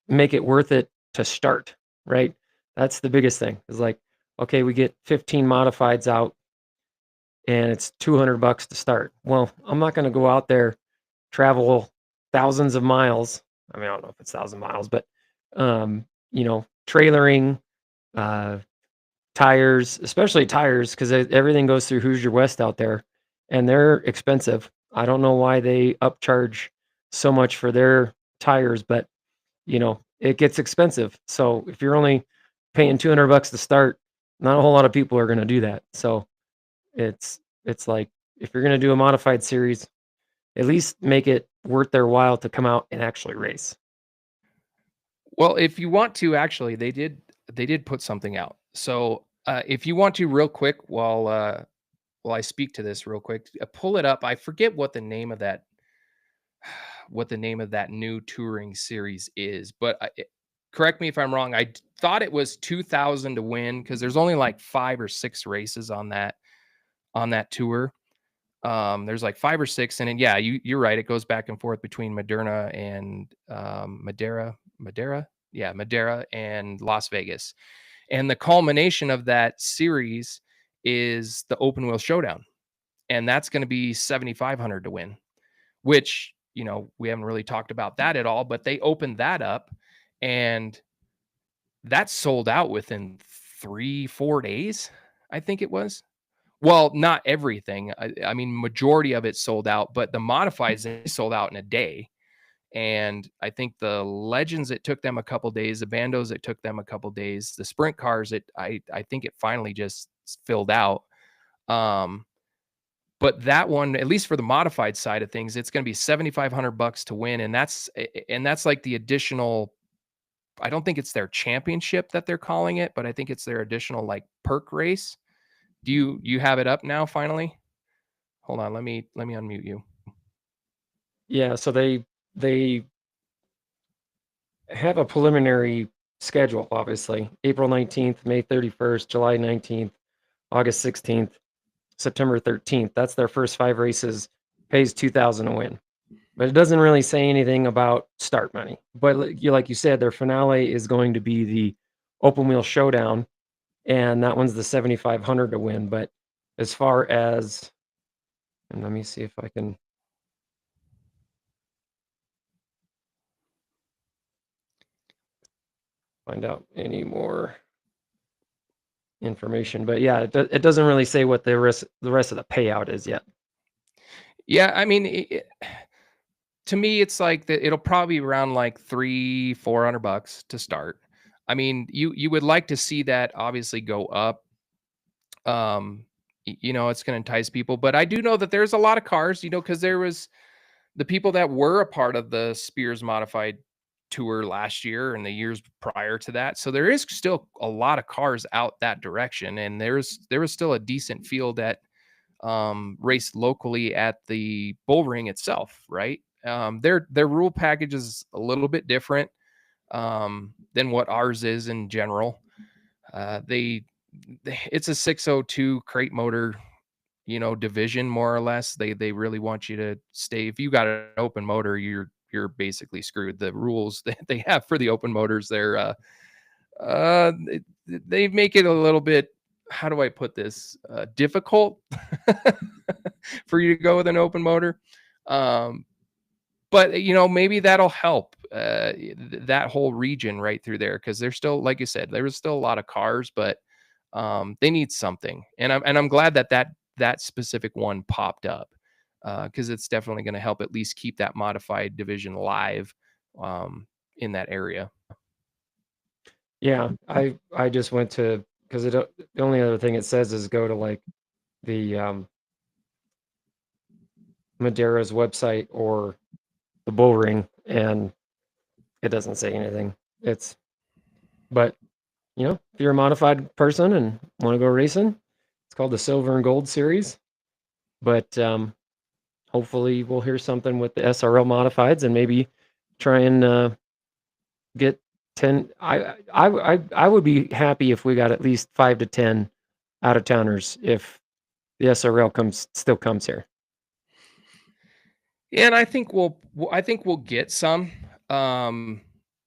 make it worth it to start, right? That's the biggest thing. Is like, okay, we get 15 modifieds out and it's $200 to start. Well, I'm not going to go out there, travel thousands of miles. I mean, I don't know if it's 1,000 miles, but trailering, uh, tires, especially tires, because everything goes through Hoosier West out there, and they're expensive. I don't know why they upcharge so much for their tires, but it gets expensive. So if you're only paying $200 to start, not a whole lot of people are going to do that. So it's like, if you're going to do a modified series, at least make it worth their while to come out and actually race. well, if you want to, actually, they did put something out. So if you want to, real quick, while I speak to this real quick, pull it up. I forget what the name of that new touring series is, but correct me if I'm wrong. Thought it was 2,000 to win because there's only like 5 or 6 races on that tour. There's like 5 or 6, and then yeah, you're right. It goes back and forth between Moderna and Madeira and Las Vegas. And the culmination of that series is the Open Wheel Showdown, and that's going to be 7,500 to win. Which we haven't really talked about that at all. But they opened that up, and that sold out within 3-4 days. I think it was. Well, not everything. I mean, majority of it sold out, but the modifieds sold out in a day. And I think the Legends, it took them a couple days. The Bandos, it took them a couple days. The Sprint cars, I think it finally just filled out. But that one, at least for the modified side of things, it's going to be $7,500 to win, and that's like the additional. I don't think it's their championship that they're calling it, but I think it's their additional like perk race. Do you have it up now? Finally, hold on. Let me unmute you. Yeah, so they have a preliminary schedule, obviously. April 19th, May 31st, July 19th, August 16th, September 13th. That's their first 5 races, pays 2,000 to win. But it doesn't really say anything about start money. But like you said, their finale is going to be the Open Wheel Showdown, and that one's the 7,500 to win. But as far as, and let me see if I can find out any more information. But yeah, it doesn't really say what the rest of the payout is yet. Yeah, I mean, to me, it's like it'll probably be around like $300-400 to start. I mean, you would like to see that obviously go up. It's going to entice people, but I do know that there's a lot of cars, because there was the people that were a part of the Spears Modified Tour last year and the years prior to that. So there is still a lot of cars out that direction, and there was still a decent field that raced locally at the bull ring itself, right? Their rule package is a little bit different than what ours is in general. it's a 602 crate motor, division more or less. They really want you to stay. If you got an open motor, you're basically screwed. The rules that they have for the open motors, uh they, they make it a little bit, how do I put this, difficult for you to go with an open motor. Um, but maybe that'll help that whole region right through there, because there's still, like you said, there was still a lot of cars, but they need something, and I'm glad that specific one popped up, because it's definitely going to help at least keep that modified division live um, in that area. Yeah, I just went to, because the only other thing it says is go to like the Madera's website or the bull ring, and it doesn't say anything. It's But if you're a modified person and want to go racing, it's called the Silver and Gold Series. But hopefully we'll hear something with the SRL modifieds and maybe try and get 10. I would be happy if we got at least 5 to 10 out of towners if the SRL still comes here. Yeah, and I think we'll get some. Um,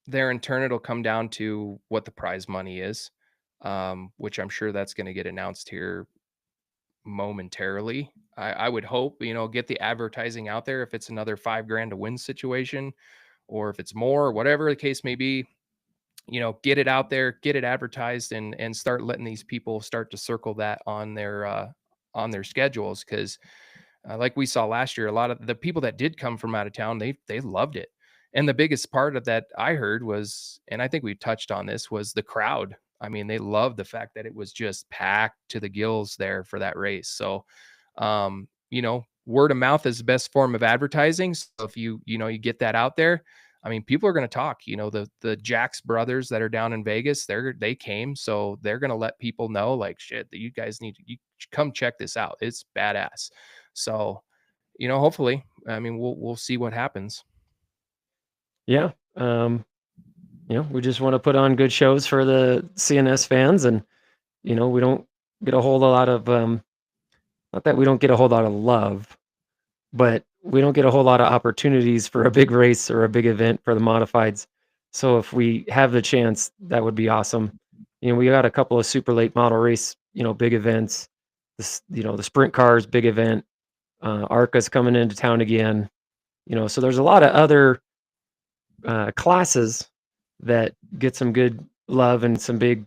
there in turn, it'll come down to what the prize money is, which I'm sure that's going to get announced here momentarily. I would hope, get the advertising out there if it's another 5 grand to win situation, or if it's more, whatever the case may be. Get it out there, get it advertised, and start letting these people start to circle that on their schedules, because like we saw last year, a lot of the people that did come from out of town, they loved it. And the biggest part of that I heard was, and I think we touched on this, was the crowd. I mean, they loved the fact that it was just packed to the gills there for that race. So, word of mouth is the best form of advertising. So if you get that out there, I mean, people are going to talk. The Jacks brothers that are down in Vegas, they came, so they're going to let people know, like, shit, that you guys you come check this out. It's badass. So, hopefully, I mean, we'll see what happens. Yeah. We just want to put on good shows for the CNS fans, and we don't get a whole lot of not that we don't get a whole lot of love, but we don't get a whole lot of opportunities for a big race or a big event for the modifieds. So if we have the chance, that would be awesome. We got a couple of super late model race, big events. The sprint cars, big event. ARCA's coming into town again. So there's a lot of other classes that get some good love and some big,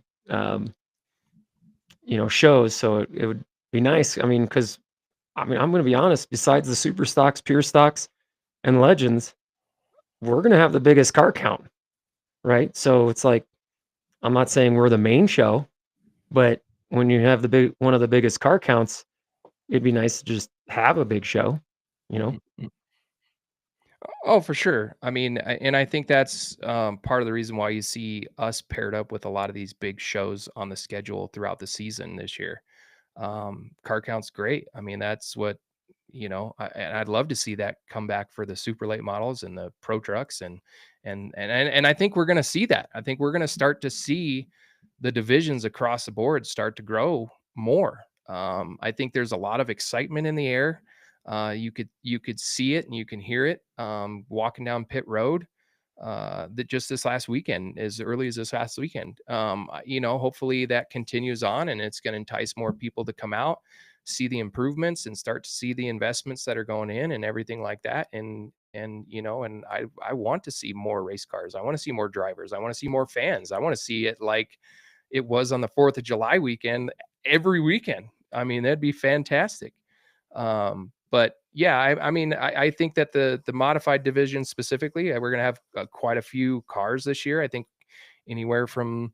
shows. So it would be nice. I mean, because I'm going to be honest. Besides the super stocks, pure stocks, and legends, we're going to have the biggest car count, right? So it's like, I'm not saying we're the main show, but when you have one of the biggest car counts, it'd be nice to just have a big show, you know? Mhm. Oh, for sure. I mean, and I think that's part of the reason why you see us paired up with a lot of these big shows on the schedule throughout the season this year. Car count's great. I mean, that's what, and I'd love to see that come back for the super late models and the pro trucks, and I think we're going to see that. I think we're going to start to see the divisions across the board start to grow more. I think there's a lot of excitement in the air. You could see it and you can hear it walking down pit road. That just this last weekend, as early as this last weekend. Hopefully that continues on, and it's going to entice more people to come out, see the improvements, and start to see the investments that are going in and everything like that. And I want to see more race cars. I want to see more drivers. I want to see more fans. I want to see it like it was on the 4th of July weekend every weekend. I mean, that'd be fantastic. But yeah, I mean, I think that the modified division specifically, we're gonna have quite a few cars this year. I think anywhere from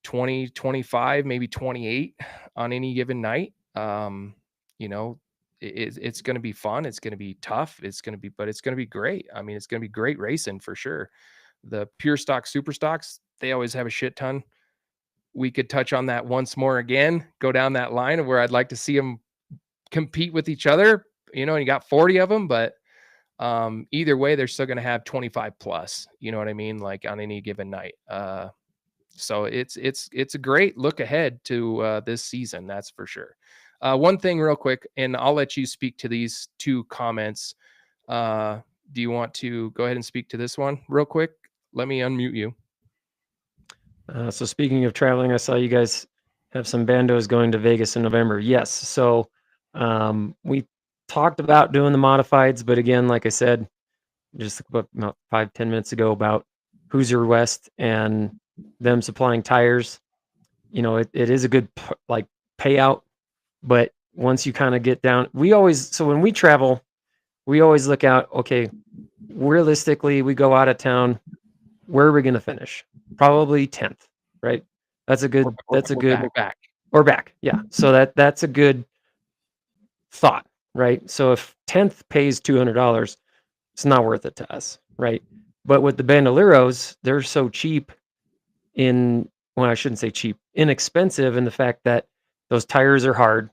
20, 25, maybe 28 on any given night. You know, it's going to be fun. It's going to be tough. But it's going to be great. I mean, it's going to be great racing for sure. The pure stock, super stocks, they always have a shit ton. We could touch on that once more again, go down that line of where I'd like to see them compete with each other. And you got 40 of them, but either way, they're still going to have 25 plus, you know what I mean? Like on any given night. So it's a great look ahead to this season, that's for sure. One thing real quick, and I'll let you speak to these two comments. Uh, do you want to go ahead and speak to this one real quick? Let me unmute you. So speaking of traveling, I saw you guys have some bandos going to Vegas in November. Yes. So we talked about doing the modifieds, but again, like I said, just about 5-10 minutes ago about Hoosier West and them supplying tires. You know, it is a good like payout, but once you kind of get down, so when we travel, we always look out, okay, realistically, we go out of town, where are we going to finish? Probably 10th, right? That's a good, Back. or back. Yeah. So that's a good thought, right? So if 10th pays $200, it's not worth it to us, right? But with the Bandoleros, they're so cheap well, I shouldn't say cheap, inexpensive in the fact that those tires are hard.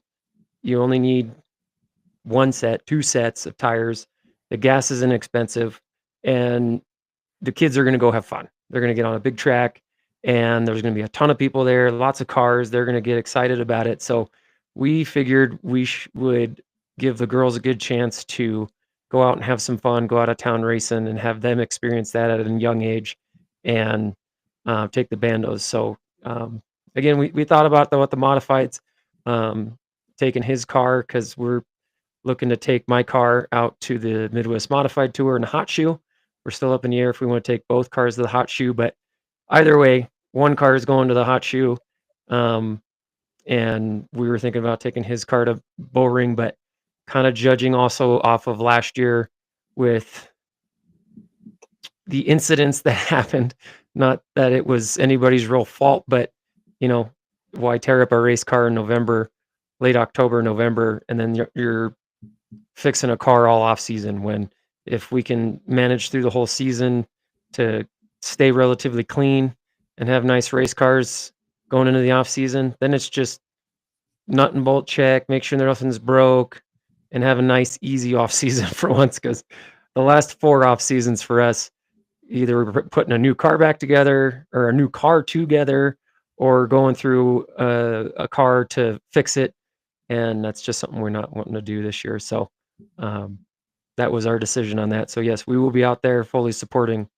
You only need two sets of tires. The gas is inexpensive, and the kids are going to go have fun. They're going to get on a big track, and there's going to be a ton of people there, lots of cars. They're going to get excited about it. So we figured we would give the girls a good chance to go out and have some fun, go out of town racing, and have them experience that at a young age, and take the bandos. So again, we thought about what the modifieds, taking his car because we're looking to take my car out to the Midwest Modified Tour and the Hot Shoe. We're still up in the air if we want to take both cars to the Hot Shoe, but either way, one car is going to the Hot Shoe. And we were thinking about taking his car to Bullring, but kind of judging also off of last year with the incidents that happened. Not that it was anybody's real fault, but you know, why tear up a race car in November, late October, November, and then you're fixing a car all off season, when if we can manage through the whole season to stay relatively clean and have nice race cars going into the off season, then it's just nut and bolt check, make sure nothing's broke, and have a nice easy off season for once. Because the last 4 off seasons for us, either we're putting a new car back together or a new car together, or going through a car to fix it, and that's just something we're not wanting to do this year. So that was our decision on that. So yes, we will be out there fully supporting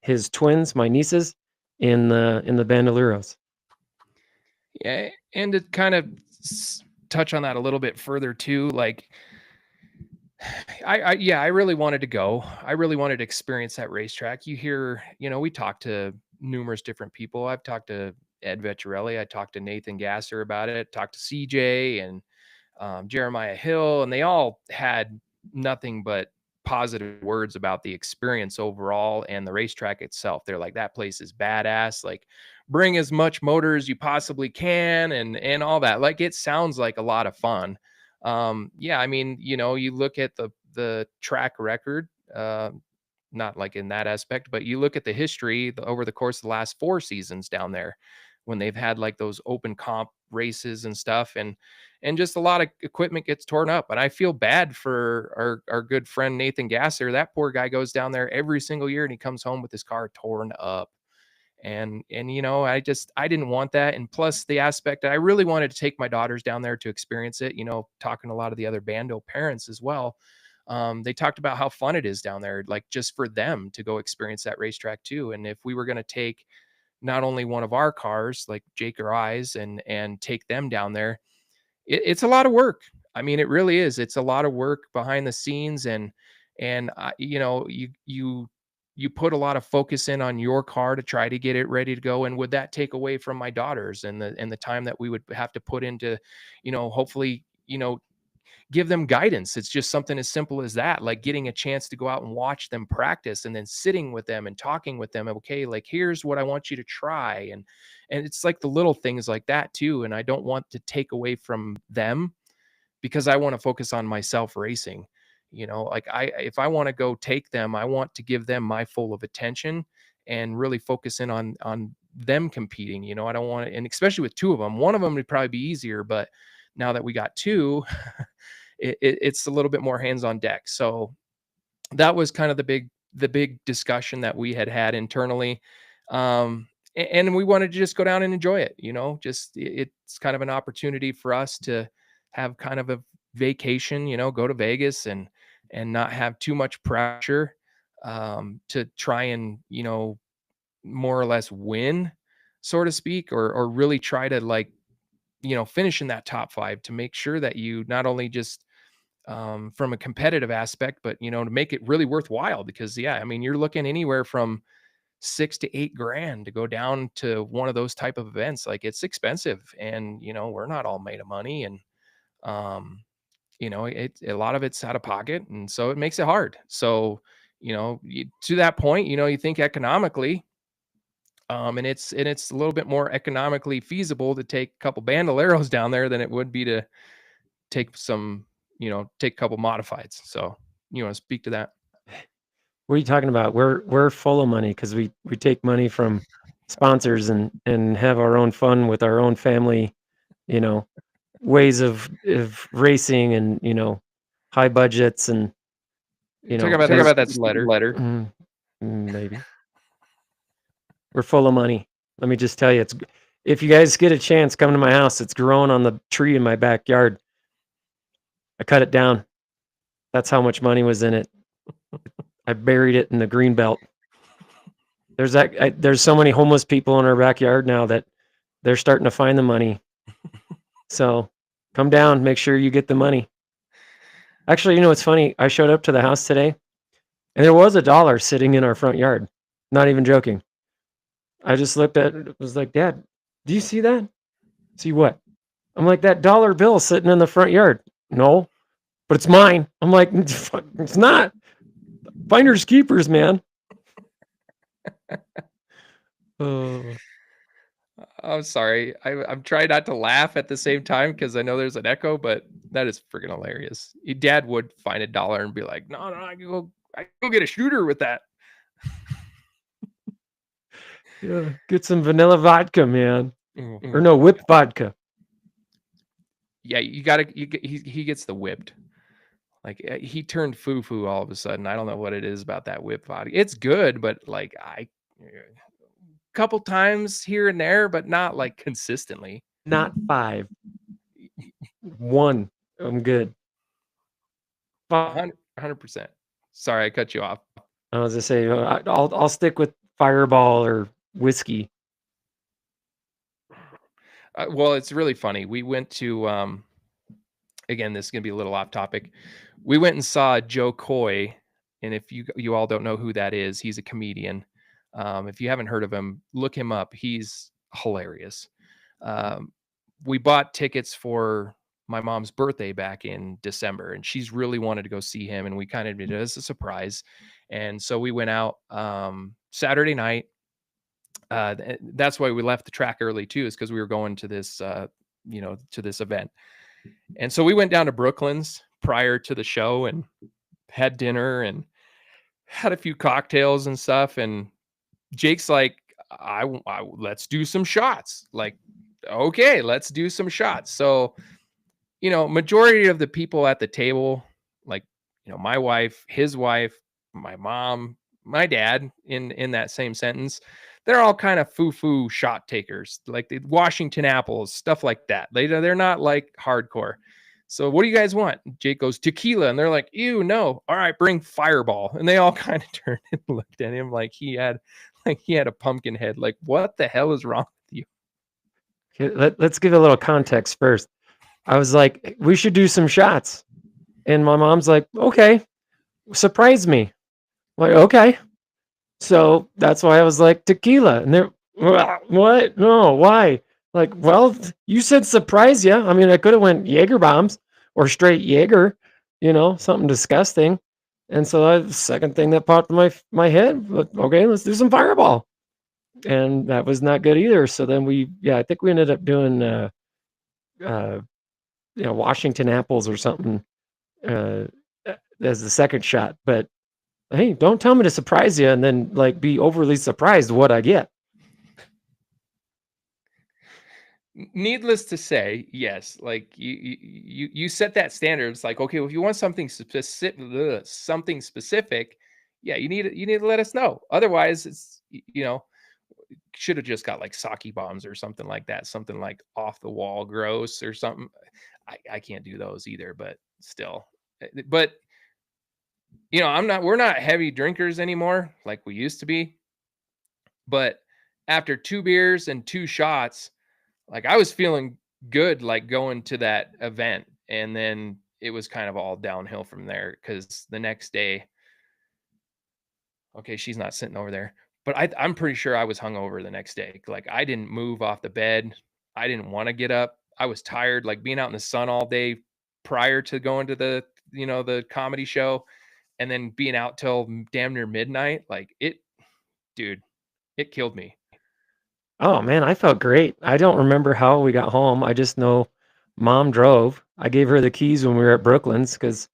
his twins, my nieces, in the Bandoleros. Yeah, and to kind of touch on that a little bit further too, like I really wanted to go. I really wanted to experience that racetrack. You hear, we talked to numerous different people. I've talked to Ed Vecchiarelli. I talked to Nathan Gasser about it. Talked to CJ and Jeremiah Hill, and they all had nothing but positive words about the experience overall and the racetrack itself. They're like, that place is badass. Like, bring as much motor as you possibly can, and all that. Like, it sounds like a lot of fun. Yeah, I mean, you look at the track record, not like in that aspect, but you look at the history over the course of the last 4 seasons down there, when they've had like those open comp races and stuff, and just a lot of equipment gets torn up. And I feel bad for our good friend Nathan Gasser. That poor guy goes down there every single year and he comes home with his car torn up. And I didn't want that. And plus the aspect, I really wanted to take my daughters down there to experience it. Talking to a lot of the other bando parents as well, they talked about how fun it is down there, like just for them to go experience that racetrack too. And if we were going to take not only one of our cars, like Jake or I's, and take them down there, it's a lot of work. I mean, it really is. It's a lot of work behind the scenes, and you put a lot of focus in on your car to try to get it ready to go. And would that take away from my daughters and the time that we would have to put into, hopefully, give them guidance? It's just something as simple as that, like getting a chance to go out and watch them practice, and then sitting with them and talking with them. Okay, like, here's what I want you to try. And it's like the little things like that too. And I don't want to take away from them, because I want to focus on myself racing. Like, if I want to go take them, I want to give them my full of attention and really focus in on them competing. I don't want to, and especially with 2 of them. One of them would probably be easier, but now that we got 2, it's a little bit more hands on deck. So that was kind of the big discussion that we had internally. and we wanted to just go down and enjoy it, just it's kind of an opportunity for us to have kind of a vacation, go to Vegas and not have too much pressure to try and, more or less win, so to speak, or really try to like, finish in that top 5 to make sure that you not only just from a competitive aspect, but to make it really worthwhile. Because yeah, I mean, you're looking anywhere from 6 to 8 grand to go down to one of those type of events. Like it's expensive, and we're not all made of money, and um, a lot of it's out of pocket, and so it makes it hard. So to that point, you think economically, and it's a little bit more economically feasible to take a couple bandoleros down there than it would be to take some, take a couple modifieds. So you want to speak to that? What are you talking about? We're full of money because we take money from sponsors and have our own fun with our own family, you know, ways of racing and high budgets and Talking about there's that letter. maybe we're full of money. Let me just tell you, if you guys get a chance, come to my house. It's growing on the tree in my backyard. I cut it down. That's how much money was in it. I buried it in the green belt. There's so many homeless people in our backyard now that they're starting to find the money. So come down, make sure you get the money. Actually, it's funny. I showed up to the house today and there was $1 sitting in our front yard. Not even joking. I just looked at it, was like, Dad, do you see that? See what? I'm like, that dollar bill sitting in the front yard. No, but it's mine. I'm like, it's not. Finders keepers, man. Oh. I'm sorry. I'm trying not to laugh at the same time because I know there's an echo, but that is freaking hilarious. Your dad would find $1 and be like, no, I can go get a shooter with that. Yeah, get some vanilla vodka, man. Mm-hmm. Or no, whipped vodka. Yeah, he gets the whipped. Like he turned foo-foo all of a sudden. I don't know what it is about that whipped vodka. It's good, but like couple times here and there, but not like consistently. Not 5. 1. I'm good. 100%. Sorry, I cut you off. I was gonna say I'll stick with Fireball or whiskey. Well, it's really funny. We went to again, this is gonna be a little off topic. We went and saw Joe Coy, and if you all don't know who that is, he's a comedian. If you haven't heard of him, look him up. He's hilarious. We bought tickets for my mom's birthday back in December, and she's really wanted to go see him, and we kind of did it as a surprise. And so we went out Saturday night. That's why we left the track early too, is because we were going to this to this event. And so we went down to Brooklyn's prior to the show and had dinner and had a few cocktails and stuff. And Jake's like, I let's do some shots. Like, okay, let's do some shots. So, majority of the people at the table, like, my wife, his wife, my mom, my dad, in that same sentence, they're all kind of foo-foo shot takers, like the Washington apples, stuff like that. They're not like hardcore. So what do you guys want? Jake goes, tequila. And they're like, ew, no. All right, bring Fireball. And they all kind of turned and looked at him like he had a pumpkin head. Like, what the hell is wrong with you? Okay, let's give a little context first. I was like, we should do some shots. And my mom's like, okay, surprise me. I'm like, okay. So that's why I was like, tequila. And they're, what? No, why? Like, well, you said surprise you. I mean, I could have went Jaeger bombs or straight Jaeger, something disgusting. And so the second thing that popped in my head, okay, let's do some Fireball. And that was not good either. So then I think we ended up doing, Washington apples or something as the second shot. But hey, don't tell me to surprise you and then like be overly surprised what I get. Needless to say, yes, like you set that standard. It's like, okay, well, if you want something specific, yeah, you need to let us know. Otherwise, it's should have just got like sake bombs or something like that, something like off the wall gross or something. I can't do those either, but still. But we're not heavy drinkers anymore like we used to be. But after 2 beers and 2 shots, like I was feeling good, like going to that event. And then it was kind of all downhill from there because the next day, okay, she's not sitting over there, but I'm pretty sure I was hungover the next day. Like I didn't move off the bed. I didn't want to get up. I was tired, like being out in the sun all day prior to going to the comedy show and then being out till damn near midnight. Like dude, it killed me. Oh man, I felt great. I don't remember how we got home. I just know mom drove. I gave her the keys when we were at Brooklyn's because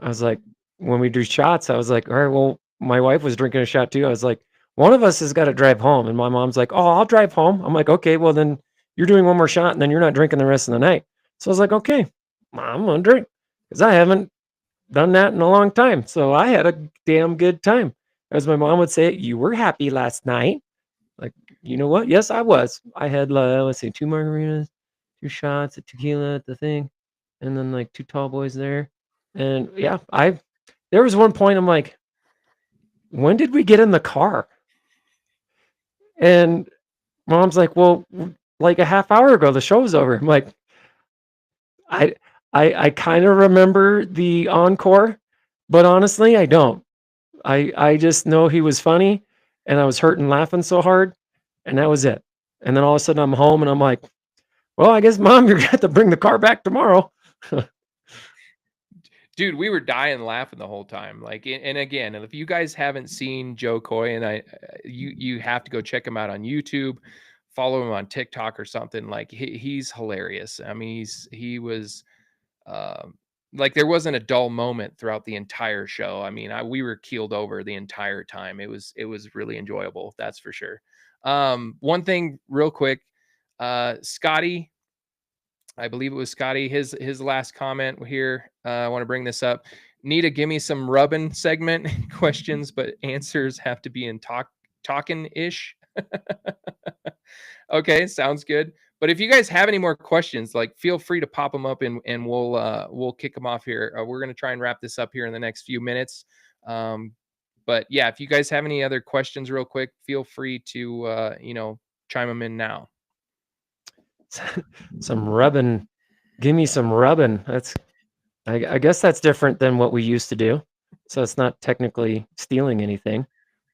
I was like, when we do shots, I was like, all right, well, my wife was drinking a shot too. I was like, one of us has got to drive home. And my mom's like, oh, I'll drive home. I'm like, okay, well, then you're doing one more shot and then you're not drinking the rest of the night. So I was like, okay, I'm going to drink because I haven't done that in a long time. So I had a damn good time. As my mom would say, you were happy last night. Like, you know what? Yes, I was. I had, let's see, 2 margaritas, 2 shots of tequila at the thing, and then like 2 tall boys there. And yeah, there was one point I'm like, when did we get in the car? And mom's like, well, like a half hour ago, the show was over. I'm like, I I kind of remember the encore, but honestly, I don't. I just know he was funny and I was hurting laughing so hard, and that was it. And then all of a sudden I'm home and I'm like, well, I guess mom, you're gonna have to bring the car back tomorrow. Dude, we were dying laughing the whole time. Like, and again, if you guys haven't seen Joe Coy, and you have to go check him out on YouTube, follow him on TikTok or something. Like, he's hilarious. I mean, he was, um, like, there wasn't a dull moment throughout the entire show. I mean, we were keeled over the entire time. It was really enjoyable. That's for sure. One thing real quick, Scotty, I believe it was Scotty. His last comment here. I want to bring this up. Need a give me some rubbing segment questions, but answers have to be in talking ish. Okay, sounds good. But if you guys have any more questions, like feel free to pop them up and we'll kick them off here. We're gonna try and wrap this up here in the next few minutes. But yeah, if you guys have any other questions, real quick, feel free to chime them in now. Some rubbing. Give me some rubbing. I guess that's different than what we used to do. So it's not technically stealing anything.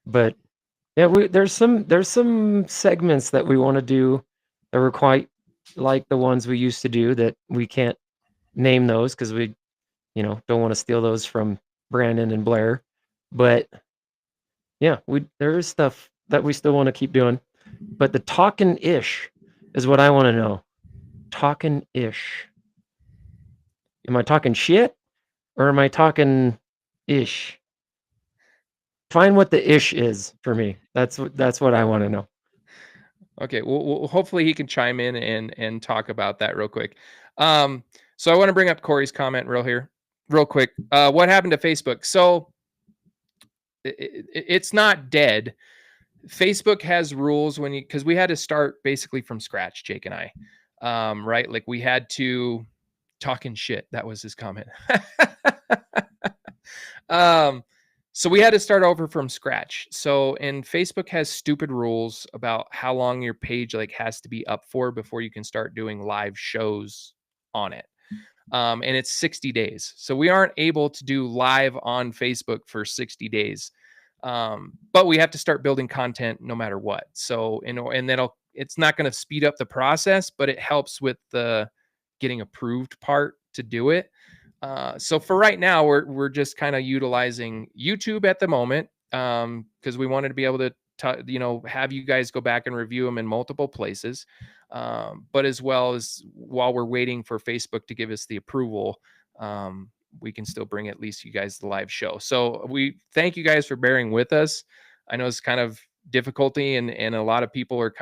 But yeah, there's some segments that we want to do that were quite like the ones we used to do that we can't name those because we, don't want to steal those from Brandon and Blair. But yeah, there is stuff that we still want to keep doing. But the talking ish is what I want to know. Talking ish. Am I talking shit or am I talking ish? Find what the ish is for me. That's what I want to know. Okay, well, hopefully he can chime in and talk about that real quick. So I want to bring up Corey's comment real quick. What happened to Facebook? So it's not dead. Facebook has rules because we had to start basically from scratch, Jake and I, right? Like we had to talking shit. That was his comment. So we had to start over from scratch. And Facebook has stupid rules about how long your page has to be up for before you can start doing live shows on it. And it's 60 days. So we aren't able to do live on Facebook for 60 days. But we have to start building content no matter what. So, and it's not going to speed up the process, but it helps with the getting approved part to do it. So for right now, we're just kind of utilizing YouTube at the moment because we wanted to be able to have you guys go back and review them in multiple places, but as well as while we're waiting for Facebook to give us the approval, we can still bring at least you guys the live show. So we thank you guys for bearing with us. I know it's kind of difficulty and a lot of people are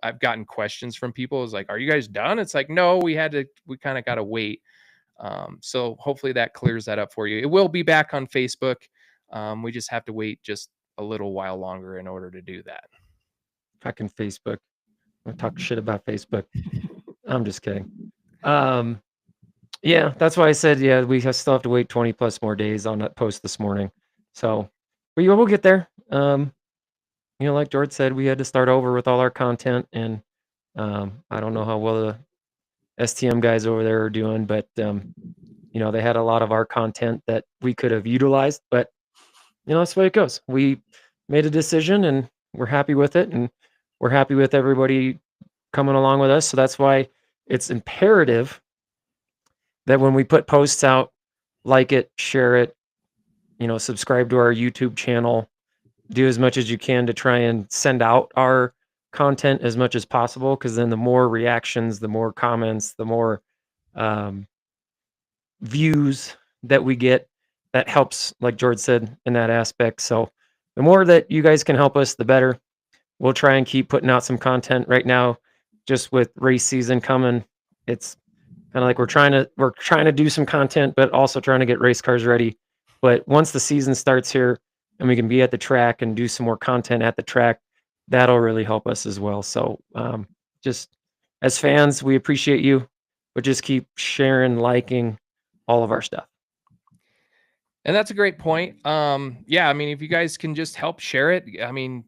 I've gotten questions from people. It's like, are you guys done? It's like, no, we kind of got to wait. So hopefully that clears that up for you. It will be back on Facebook. We just have to wait just a little while longer in order to do that. fucking Facebook. I talk shit about Facebook. I'm just kidding. Yeah, that's why I said, yeah, still have to wait 20 plus more days on that post this morning. So, but we'll get there. Like George said, we had to start over with all our content, and I don't know how well the STM guys over there are doing, but they had a lot of our content that we could have utilized, but that's the way it goes. We made a decision, and we're happy with it, and we're happy with everybody coming along with us. So that's why it's imperative that when we put posts out, like it, share it, subscribe to our YouTube channel, do as much as you can to try and send out our content as much as possible, because then the more reactions, the more comments, the more views that we get, that helps, like George said, in that aspect. So the more that you guys can help us, the better. We'll try and keep putting out some content. Right now, just with race season coming, it's kind of like we're trying to do some content, but also trying to get race cars ready. But once the season starts here and we can be at the track and do some more content at the track, that'll really help us as well. So just as fans, we appreciate you, but just keep sharing, liking all of our stuff. And that's a great point. Yeah, I mean, if you guys can just help share it, I mean,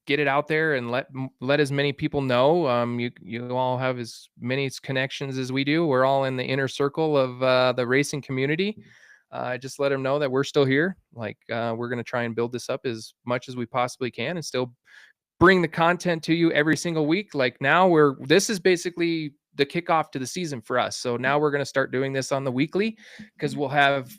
get it out there and let as many people know. You all have as many connections as we do. We're all in the inner circle of the racing community. Just let them know that we're still here. Like, we're going to try and build this up as much as we possibly can, and still bring the content to you every single week. Like, now this is basically the kickoff to the season for us. So now we're going to start doing this on the weekly, because we'll have,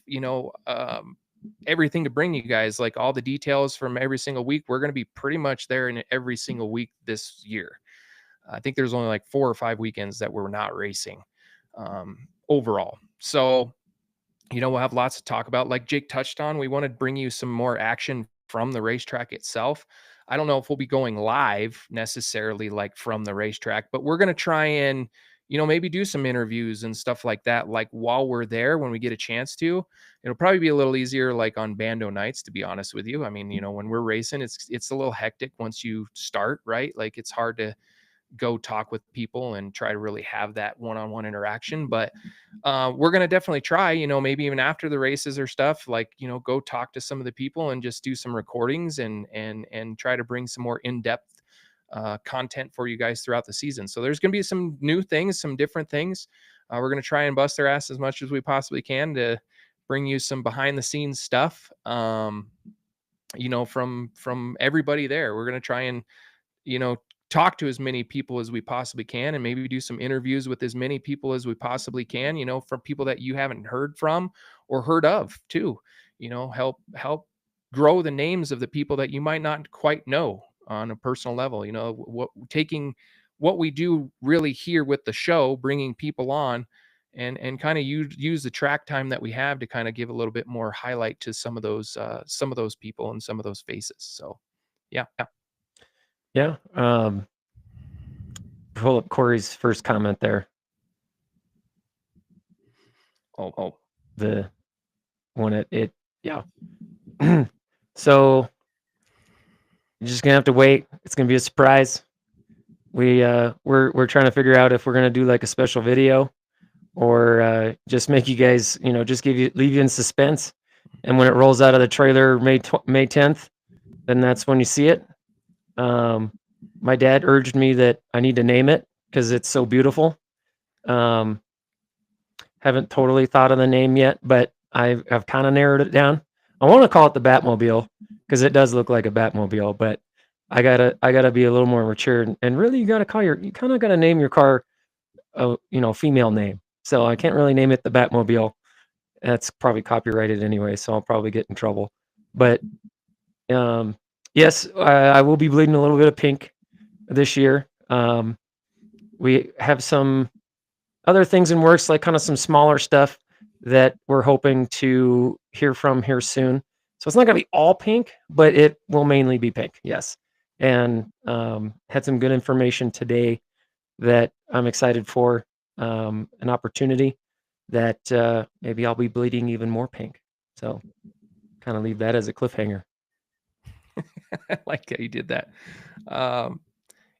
everything to bring you guys, like all the details from every single week. We're going to be pretty much there in every single week this year. I think there's only like 4 or 5 weekends that we're not racing overall. So, we'll have lots to talk about. Like Jake touched on, we want to bring you some more action from the racetrack itself. I don't know if we'll be going live necessarily like from the racetrack, but we're going to try and, maybe do some interviews and stuff like that. Like while we're there, when we get a chance to, it'll probably be a little easier, like on Bando nights, to be honest with you. I mean, when we're racing, it's a little hectic once you start, right? Like it's hard to go talk with people and try to really have that one-on-one interaction. But we're going to definitely try, maybe even after the races or stuff, like, go talk to some of the people and just do some recordings and try to bring some more in-depth content for you guys throughout the season. So there's going to be some new things, some different things. We're going to try and bust our ass as much as we possibly can to bring you some behind the scenes stuff. From everybody there. We're going to try and, talk to as many people as we possibly can, and maybe do some interviews with as many people as we possibly can, from people that you haven't heard from or heard of too, help grow the names of the people that you might not quite know on a personal level, taking what we do really here with the show, bringing people on and kind of use the track time that we have to kind of give a little bit more highlight to some of those people and some of those faces. So yeah. Yeah. Pull up Corey's first comment there. Oh, the one yeah. So you're just gonna have to wait. It's gonna be a surprise. We're trying to figure out if we're gonna do like a special video or just make you guys, just leave you in suspense. And when it rolls out of the trailer May 10th, then that's when you see it. My dad urged me that I need to name it because it's so beautiful. Haven't totally thought of the name yet, but I've kind of narrowed it down. I want to call it the Batmobile because it does look like a Batmobile, but I gotta be a little more mature and really you kind of gotta name your car a female name. So I can't really name it the Batmobile. That's probably copyrighted anyway, so I'll probably get in trouble. But yes, I will be bleeding a little bit of pink this year. We have some other things in works, like kind of some smaller stuff that we're hoping to hear from here soon. So it's not going to be all pink, but it will mainly be pink. Yes. And had some good information today that I'm excited for, an opportunity that maybe I'll be bleeding even more pink. So kind of leave that as a cliffhanger. I like how you did that.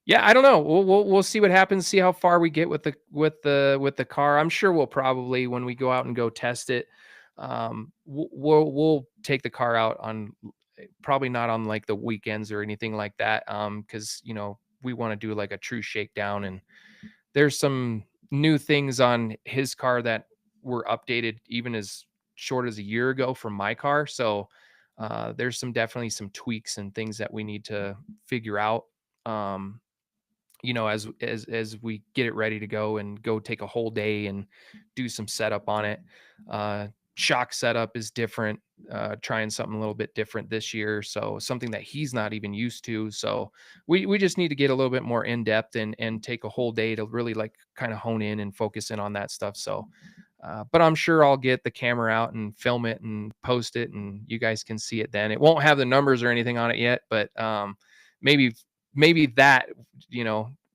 Yeah, I don't know. We'll see what happens. See how far we get with the car. I'm sure we'll probably, when we go out and go test it, we'll take the car out on, probably not on like the weekends or anything like that. Because we want to do like a true shakedown, and there's some new things on his car that were updated even as short as a year ago from my car. So there's definitely some tweaks and things that we need to figure out. Um, as we get it ready to go and go take a whole day and do some setup on it. Shock setup is different, trying something a little bit different this year, so something that he's not even used to. So we just need to get a little bit more in depth and take a whole day to really like kind of hone in and focus in on that stuff. So but I'm sure I'll get the camera out and film it and post it, and you guys can see it then. It won't have the numbers or anything on it yet, but maybe that,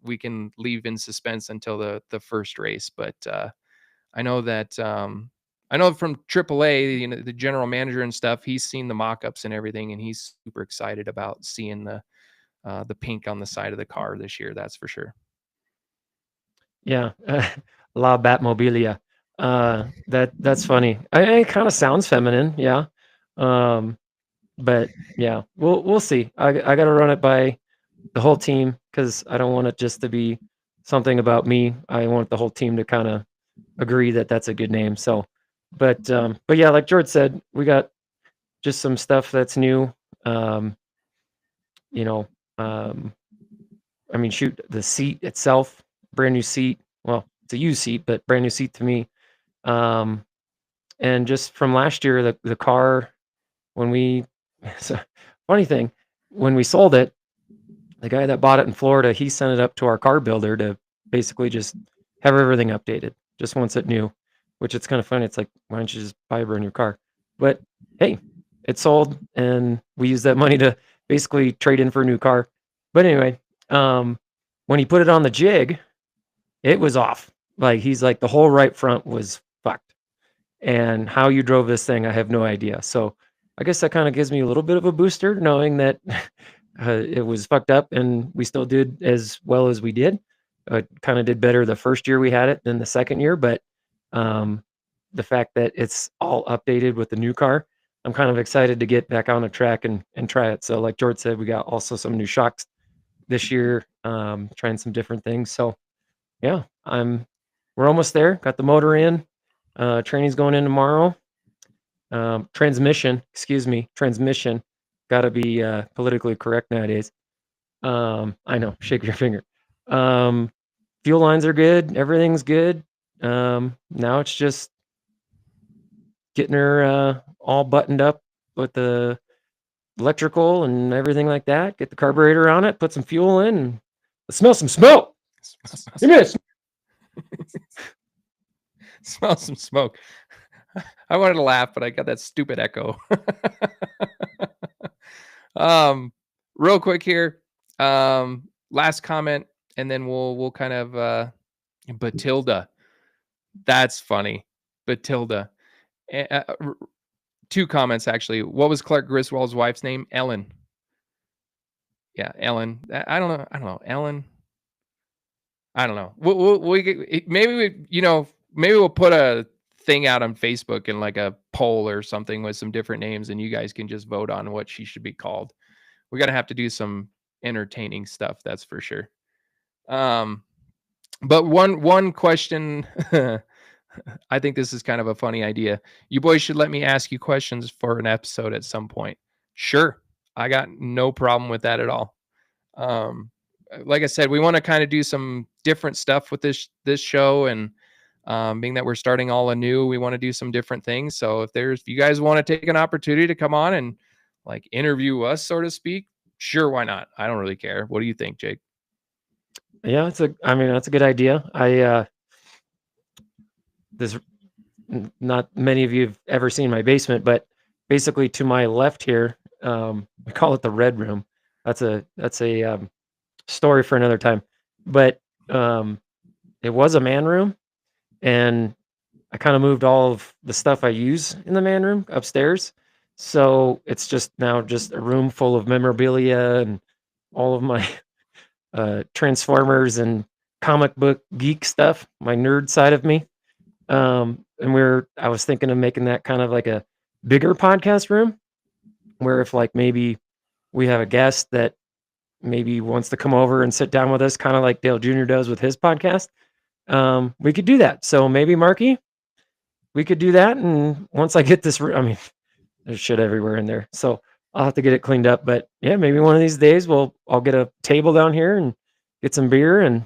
we can leave in suspense until the first race. But I know that I know from AAA, the general manager and stuff, he's seen the mock-ups and everything, and he's super excited about seeing the pink on the side of the car this year. That's for sure. Yeah, La Batmobilia. That's funny. It kind of sounds feminine, yeah. But yeah, we'll see. I got to run it by the whole team because I don't want it just to be something about me. I want the whole team to kind of agree that that's a good name. So, but yeah, like George said, we got just some stuff that's new. Um, you know, um, I mean, shoot, the seat itself, brand new seat. Well, it's a used seat, but brand new seat to me. Um, and just from last year, the car when we, so, funny thing, when we sold it, the guy that bought it in Florida, he sent it up to our car builder to basically just have everything updated. Just wants it new, which it's kind of funny. It's like, why don't you just buy a brand new car? But hey, it sold, and we used that money to basically trade in for a new car. But anyway, when he put it on the jig, it was off. Like he's like the whole right front was fucked. And how you drove this thing, I have no idea. So I guess that kind of gives me a little bit of a booster knowing that it was fucked up and we still did as well as we did. Kind of did better the first year we had it than the second year, but the fact that it's all updated with the new car, I'm kind of excited to get back on the track and try it. So like George said, we got also some new shocks this year, trying some different things. So yeah, we're almost there. Got the motor in. Training's going in tomorrow. Transmission, got to be politically correct nowadays. I know, shake your finger. Fuel lines are good. Everything's good. Now it's just getting her all buttoned up with the electrical and everything like that. Get the carburetor on it, put some fuel in, and let's smell some smoke. Give me this. Smell some smoke. I wanted to laugh, but I got that stupid echo. Real quick here. Last comment, and then we'll kind of Batilda. That's funny. Batilda. Two comments actually. What was Clark Griswold's wife's name? Ellen. Yeah, Ellen. I don't know. Ellen. I don't know. Maybe we'll put a thing out on Facebook and like a poll or something with some different names, and you guys can just vote on what she should be called. We're gonna have to do some entertaining stuff, that's for sure. But one question, I think this is kind of a funny idea. You boys should let me ask you questions for an episode at some point. Sure, I got no problem with that at all. Like I said, we want to kind of do some different stuff with this show, and being that we're starting all anew, we want to do some different things. So if you guys want to take an opportunity to come on and like interview us, so to speak, sure, why not? I don't really care. What do you think, Jake? Yeah, that's a good idea. There's not many of you have ever seen my basement, but basically to my left here, we call it the red room. That's a story for another time. But it was a man room, and I kind of moved all of the stuff I use in the man room upstairs. So it's just now just a room full of memorabilia and all of my Transformers and comic book geek stuff, my nerd side of me. And I was thinking of making that kind of like a bigger podcast room where if like maybe we have a guest that maybe wants to come over and sit down with us, kind of like Dale Jr. does with his podcast, we could do that. So maybe Marky, we could do that. And once I get this, I mean, there's shit everywhere in there, so I'll have to get it cleaned up. But yeah, maybe one of these days I'll get a table down here and get some beer and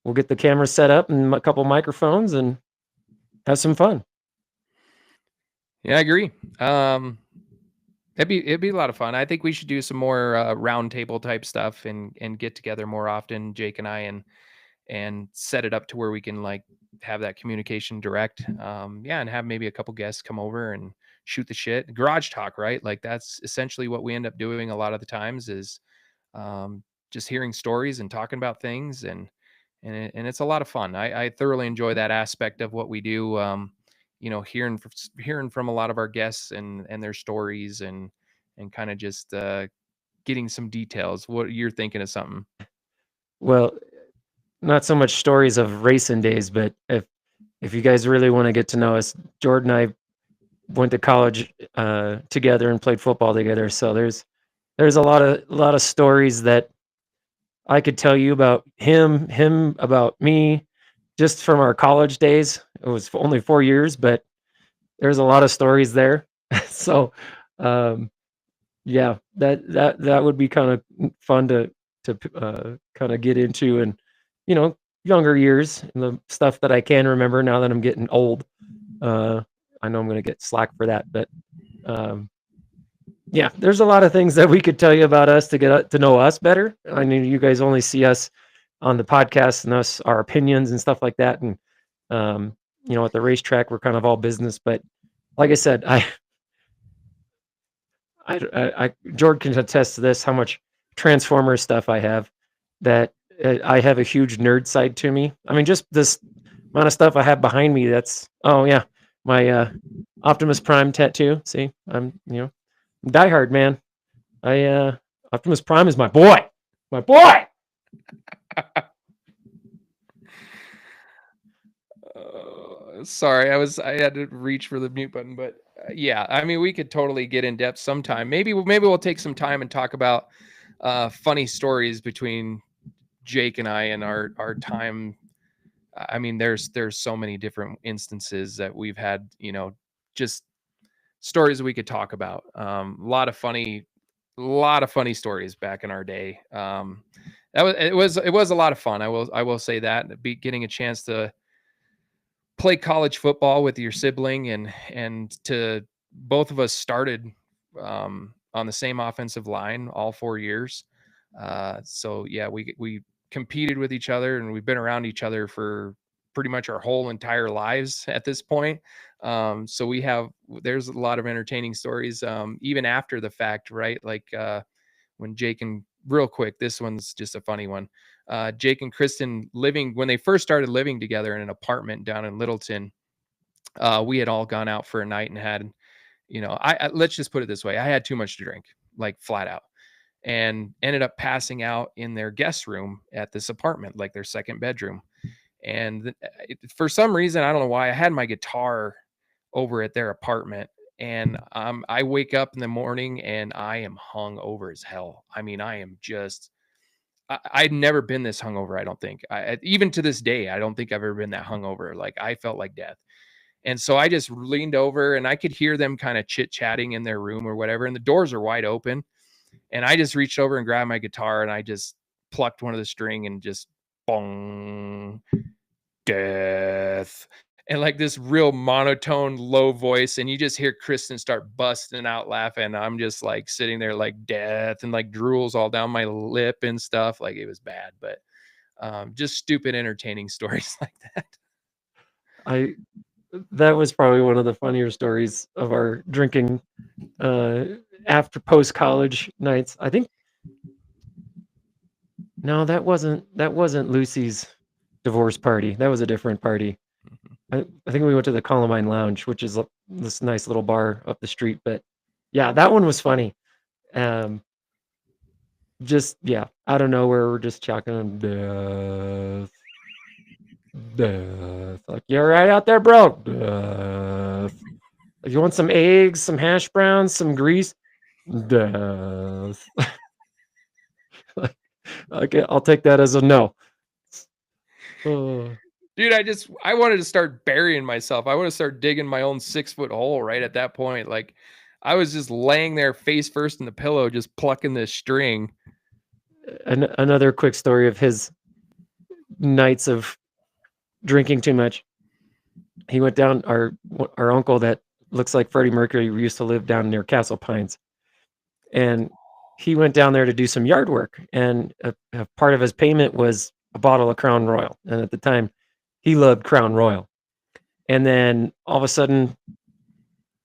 we'll get the camera set up and a couple microphones and have some fun. Yeah, I agree. It'd be a lot of fun. I think we should do some more round table type stuff and get together more often, Jake and I, and set it up to where we can like have that communication direct. Yeah, and have maybe a couple guests come over and shoot the shit. Garage talk, right? Like that's essentially what we end up doing a lot of the times is just hearing stories and talking about things and it's a lot of fun. I thoroughly enjoy that aspect of what we do. Hearing from a lot of our guests and their stories and kind of just getting some details. What you're thinking of something? Well, not so much stories of racing days, but if you guys really want to get to know us, Jordan and I went to college together and played football together. So there's a lot of stories that I could tell you about him about me, just from our college days. It was only 4 years, but there's a lot of stories there. So, yeah, that would be kind of fun to kind of get into, and younger years and the stuff that I can remember now that I'm getting old. I know I'm going to get slack for that, but yeah, there's a lot of things that we could tell you about us to get to know us better. I mean, you guys only see us on the podcast and our opinions and stuff like that. And, at the racetrack, we're kind of all business, but like I said, Jordan can attest to this, how much Transformer stuff I have, that I have a huge nerd side to me. I mean, just this amount of stuff I have behind me. Oh yeah, my Optimus Prime tattoo. See, I'm diehard, man. Optimus Prime is my boy. My boy. Sorry, I had to reach for the mute button, but yeah, I mean, we could totally get in depth sometime. Maybe we'll take some time and talk about funny stories between Jake and I and our time. I mean, there's so many different instances that we've had, just stories that we could talk about. A lot of funny stories back in our day. It was a lot of fun. I will say that getting a chance to play college football with your sibling and to both of us started on the same offensive line all 4 years. So yeah, we competed with each other and we've been around each other for pretty much our whole entire lives at this point. So there's a lot of entertaining stories, even after the fact, right? Like, when Jake and real quick, this one's just a funny one. Jake and Kristen when they first started living together in an apartment down in Littleton, we had all gone out for a night and had, let's just put it this way. I had too much to drink, like flat out, and ended up passing out in their guest room at this apartment, like their second bedroom. And for some reason, I don't know why, I had my guitar over at their apartment. And I wake up in the morning and I am hung over as hell. I mean, I'd never been this hungover. I don't think even to this day, I don't think I've ever been that hungover. Like I felt like death. And so I just leaned over and I could hear them kind of chit chatting in their room or whatever. And the doors are wide open. And I just reached over and grabbed my guitar and I just plucked one of the string and just bong, death. And like this real monotone, low voice. And you just hear Kristen start busting out laughing. I'm just like sitting there like death and like drools all down my lip and stuff. Like it was bad, but just stupid, entertaining stories like that. That was probably one of the funnier stories of our drinking after post-college nights. I think no, that wasn't Lucy's divorce party. That was a different party. I think we went to the Columbine Lounge, which is this nice little bar up the street. But yeah, that one was funny. just out of nowhere, we're just chucking him death. Like, you all right out there, bro? Death. If you want some eggs, some hash browns, some grease, death. Like, okay, I'll take that as a no. Dude, I wanted to start burying myself. I want to start digging my own 6-foot hole right at that point. Like, I was just laying there face first in the pillow, just plucking this string. Another quick story of his nights of drinking too much. He went down, our uncle that looks like Freddie Mercury used to live down near Castle Pines. And he went down there to do some yard work. And a part of his payment was a bottle of Crown Royal. And at the time, he loved Crown Royal. And then all of a sudden,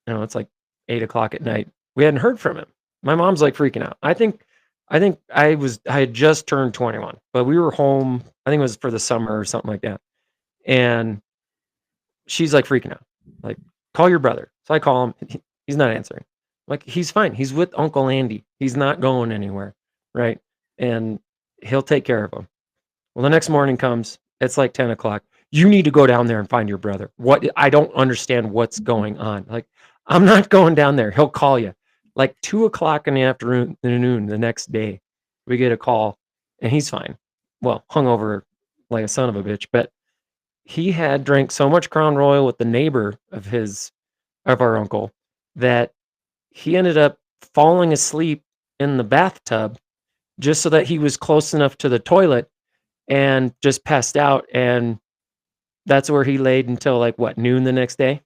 it's like 8 o'clock at night. We hadn't heard from him. My mom's like freaking out. I think I had just turned 21, but we were home. I think it was for the summer or something like that. And she's like freaking out. Like, call your brother. So I call him. He's not answering. Like, he's fine. He's with Uncle Andy. He's not going anywhere. Right. And he'll take care of him. Well, the next morning comes. It's like 10 o'clock. You need to go down there and find your brother. What? I don't understand what's going on. Like, I'm not going down there. He'll call you. Like 2 o'clock in the afternoon the next day, we get a call and he's fine. Well, hungover like a son of a bitch, but he had drank so much Crown Royal with the neighbor of our uncle that he ended up falling asleep in the bathtub just so that he was close enough to the toilet and just passed out. And that's where he laid until like noon the next day.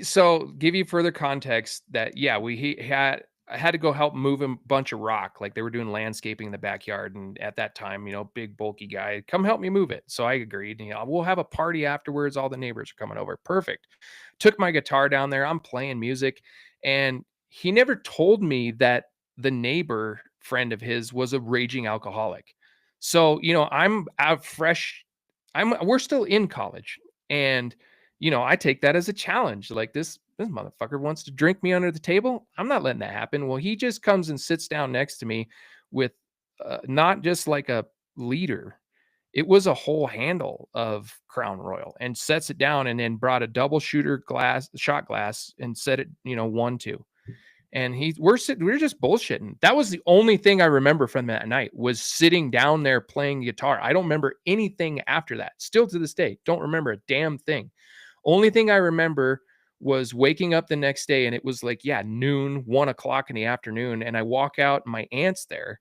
So, give you further context that I had to go help move a bunch of rock. Like, they were doing landscaping in the backyard, and at that time, big bulky guy, come help me move it. So I agreed. We'll have a party afterwards. All the neighbors are coming over. Perfect. Took my guitar down there. I'm playing music, and he never told me that the neighbor friend of his was a raging alcoholic. So, I'm out fresh. We're still in college, and I take that as a challenge. Like, this motherfucker wants to drink me under the table. I'm not letting that happen. Well, he just comes and sits down next to me with not just like a liter. It was a whole handle of Crown Royal, and sets it down, and then brought a double shot glass and said it, 1-2. And we're just bullshitting. That was the only thing I remember from that night, was sitting down there playing guitar. I don't remember anything after that. Still to this day, don't remember a damn thing. Only thing I remember was waking up the next day, and it was like, noon, 1 o'clock in the afternoon. And I walk out, and my aunt's there,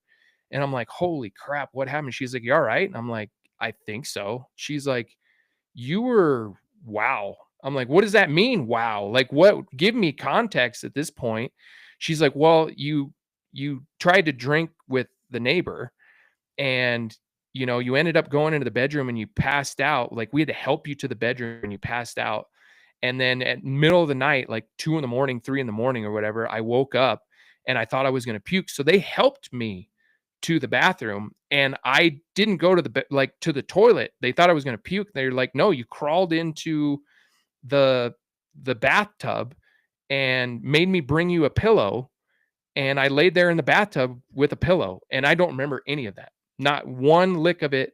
and I'm like, holy crap, what happened? She's like, you all right? And I'm like, I think so. She's like, wow. I'm like, what does that mean? Wow. Like, what? Give me context at this point. She's like, well, you tried to drink with the neighbor, and you ended up going into the bedroom and you passed out. Like, we had to help you to the bedroom and you passed out. And then at middle of the night, like 2 in the morning, 3 in the morning or whatever, I woke up and I thought I was going to puke. So they helped me to the bathroom, and I didn't go to to the toilet. They thought I was going to puke. They're like, no, you crawled into the bathtub and made me bring you a pillow. And I laid there in the bathtub with a pillow, and I don't remember any of that. Not one lick of it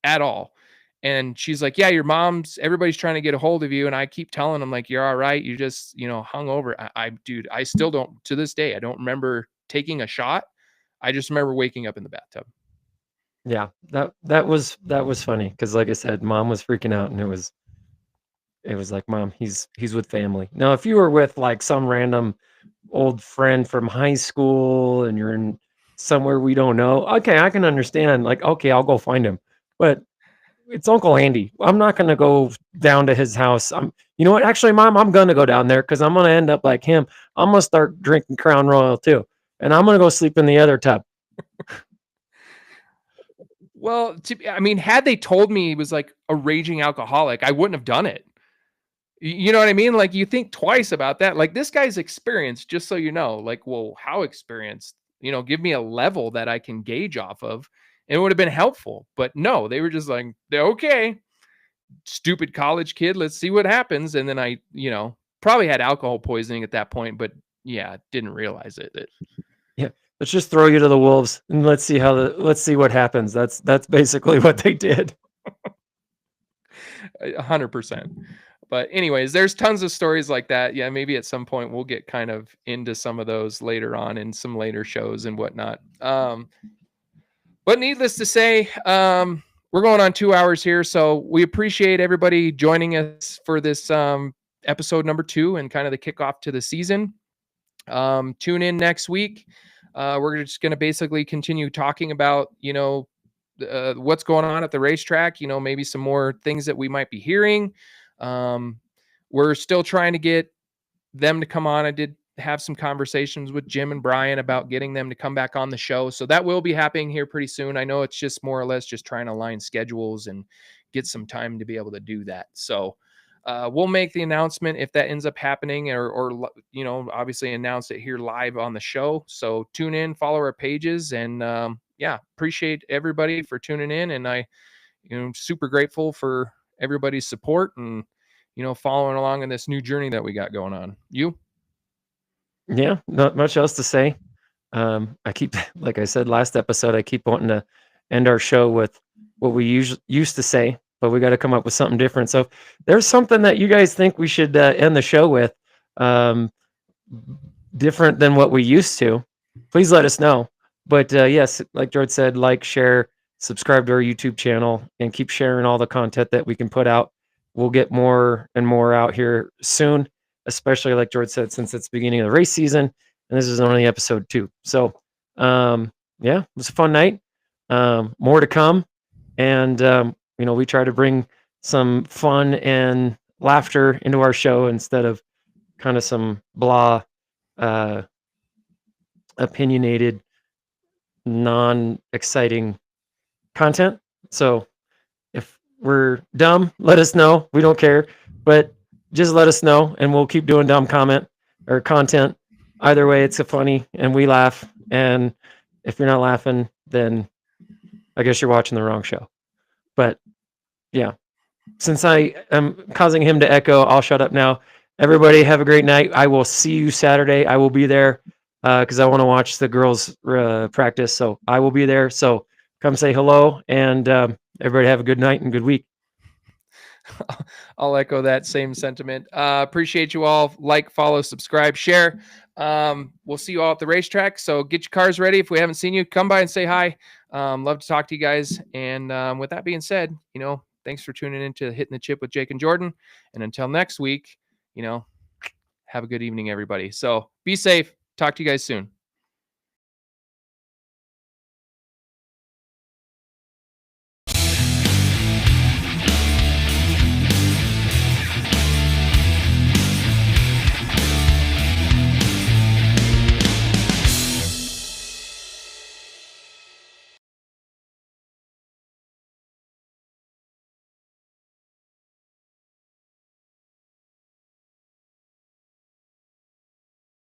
at all. And she's like, yeah, everybody's trying to get a hold of you. And I keep telling them, like, you're all right. You just, hung over. Dude, I still don't, to this day, I don't remember taking a shot. I just remember waking up in the bathtub. Yeah, that was funny. Cause like I said, mom was freaking out, and it was like, Mom, he's with family. Now, if you were with like some random old friend from high school and you're in somewhere we don't know, okay, I can understand. Like, okay, I'll go find him. But it's Uncle Andy. I'm not going to go down to his house. You know what? Actually, Mom, I'm going to go down there because I'm going to end up like him. I'm going to start drinking Crown Royal too. And I'm going to go sleep in the other tub. Well, had they told me he was like a raging alcoholic, I wouldn't have done it. You know what I mean? Like, you think twice about that. Like, this guy's experienced, just so you know. Like, well, how experienced? Give me a level that I can gauge off of. And it would have been helpful. But no, they were just like, okay, stupid college kid, let's see what happens. And then I, probably had alcohol poisoning at that point, but yeah, didn't realize it. Yeah. let's just throw you to the wolves and let's see what happens. That's basically what they did. 100%. But anyways, there's tons of stories like that. Yeah, maybe at some point we'll get kind of into some of those later on in some later shows and whatnot. But needless to say, we're going on 2 hours here, so we appreciate everybody joining us for this episode number 2 and kind of the kickoff to the season. Tune in next week. We're just going to basically continue talking about, what's going on at the racetrack, maybe some more things that we might be hearing. We're still trying to get them to come on. I did have some conversations with Jim and Brian about getting them to come back on the show. So that will be happening here pretty soon. I know it's just more or less just trying to align schedules and get some time to be able to do that. So we'll make the announcement if that ends up happening or obviously announce it here live on the show. So tune in, follow our pages, and appreciate everybody for tuning in. And I'm super grateful for everybody's support and, following along in this new journey that we got going on. You? Yeah, not much else to say. I keep, like I said last episode, I keep wanting to end our show with what we used to say, but we got to come up with something different. So if there's something that you guys think we should end the show with, different than what we used to, please let us know. But yes, like George said, like, share, subscribe to our YouTube channel, and keep sharing all the content that we can put out. We'll get more and more out here soon, especially like George said, since it's the beginning of the race season, and this is only episode 2. So it was a fun night. More to come. And we try to bring some fun and laughter into our show instead of kind of some blah, opinionated, non-exciting content. So if we're dumb, let us know. We don't care, but just let us know and we'll keep doing dumb content. Either way, it's a funny and we laugh. And if you're not laughing, then I guess you're watching the wrong show. But yeah, since I am causing him to echo, I'll shut up now. Everybody have a great night. I will see you Saturday. I will be there because I want to watch the girls practice. So I will be there. So come say hello, and everybody have a good night and good week. I'll echo that same sentiment. Appreciate you all. Like, follow, subscribe, share. We'll see you all at the racetrack. So get your cars ready. If we haven't seen you, come by and say hi. Love to talk to you guys. And with that being said, thanks for tuning in to Hitting the Chip with Jake and Jordan. And until next week, have a good evening, everybody. So be safe. Talk to you guys soon.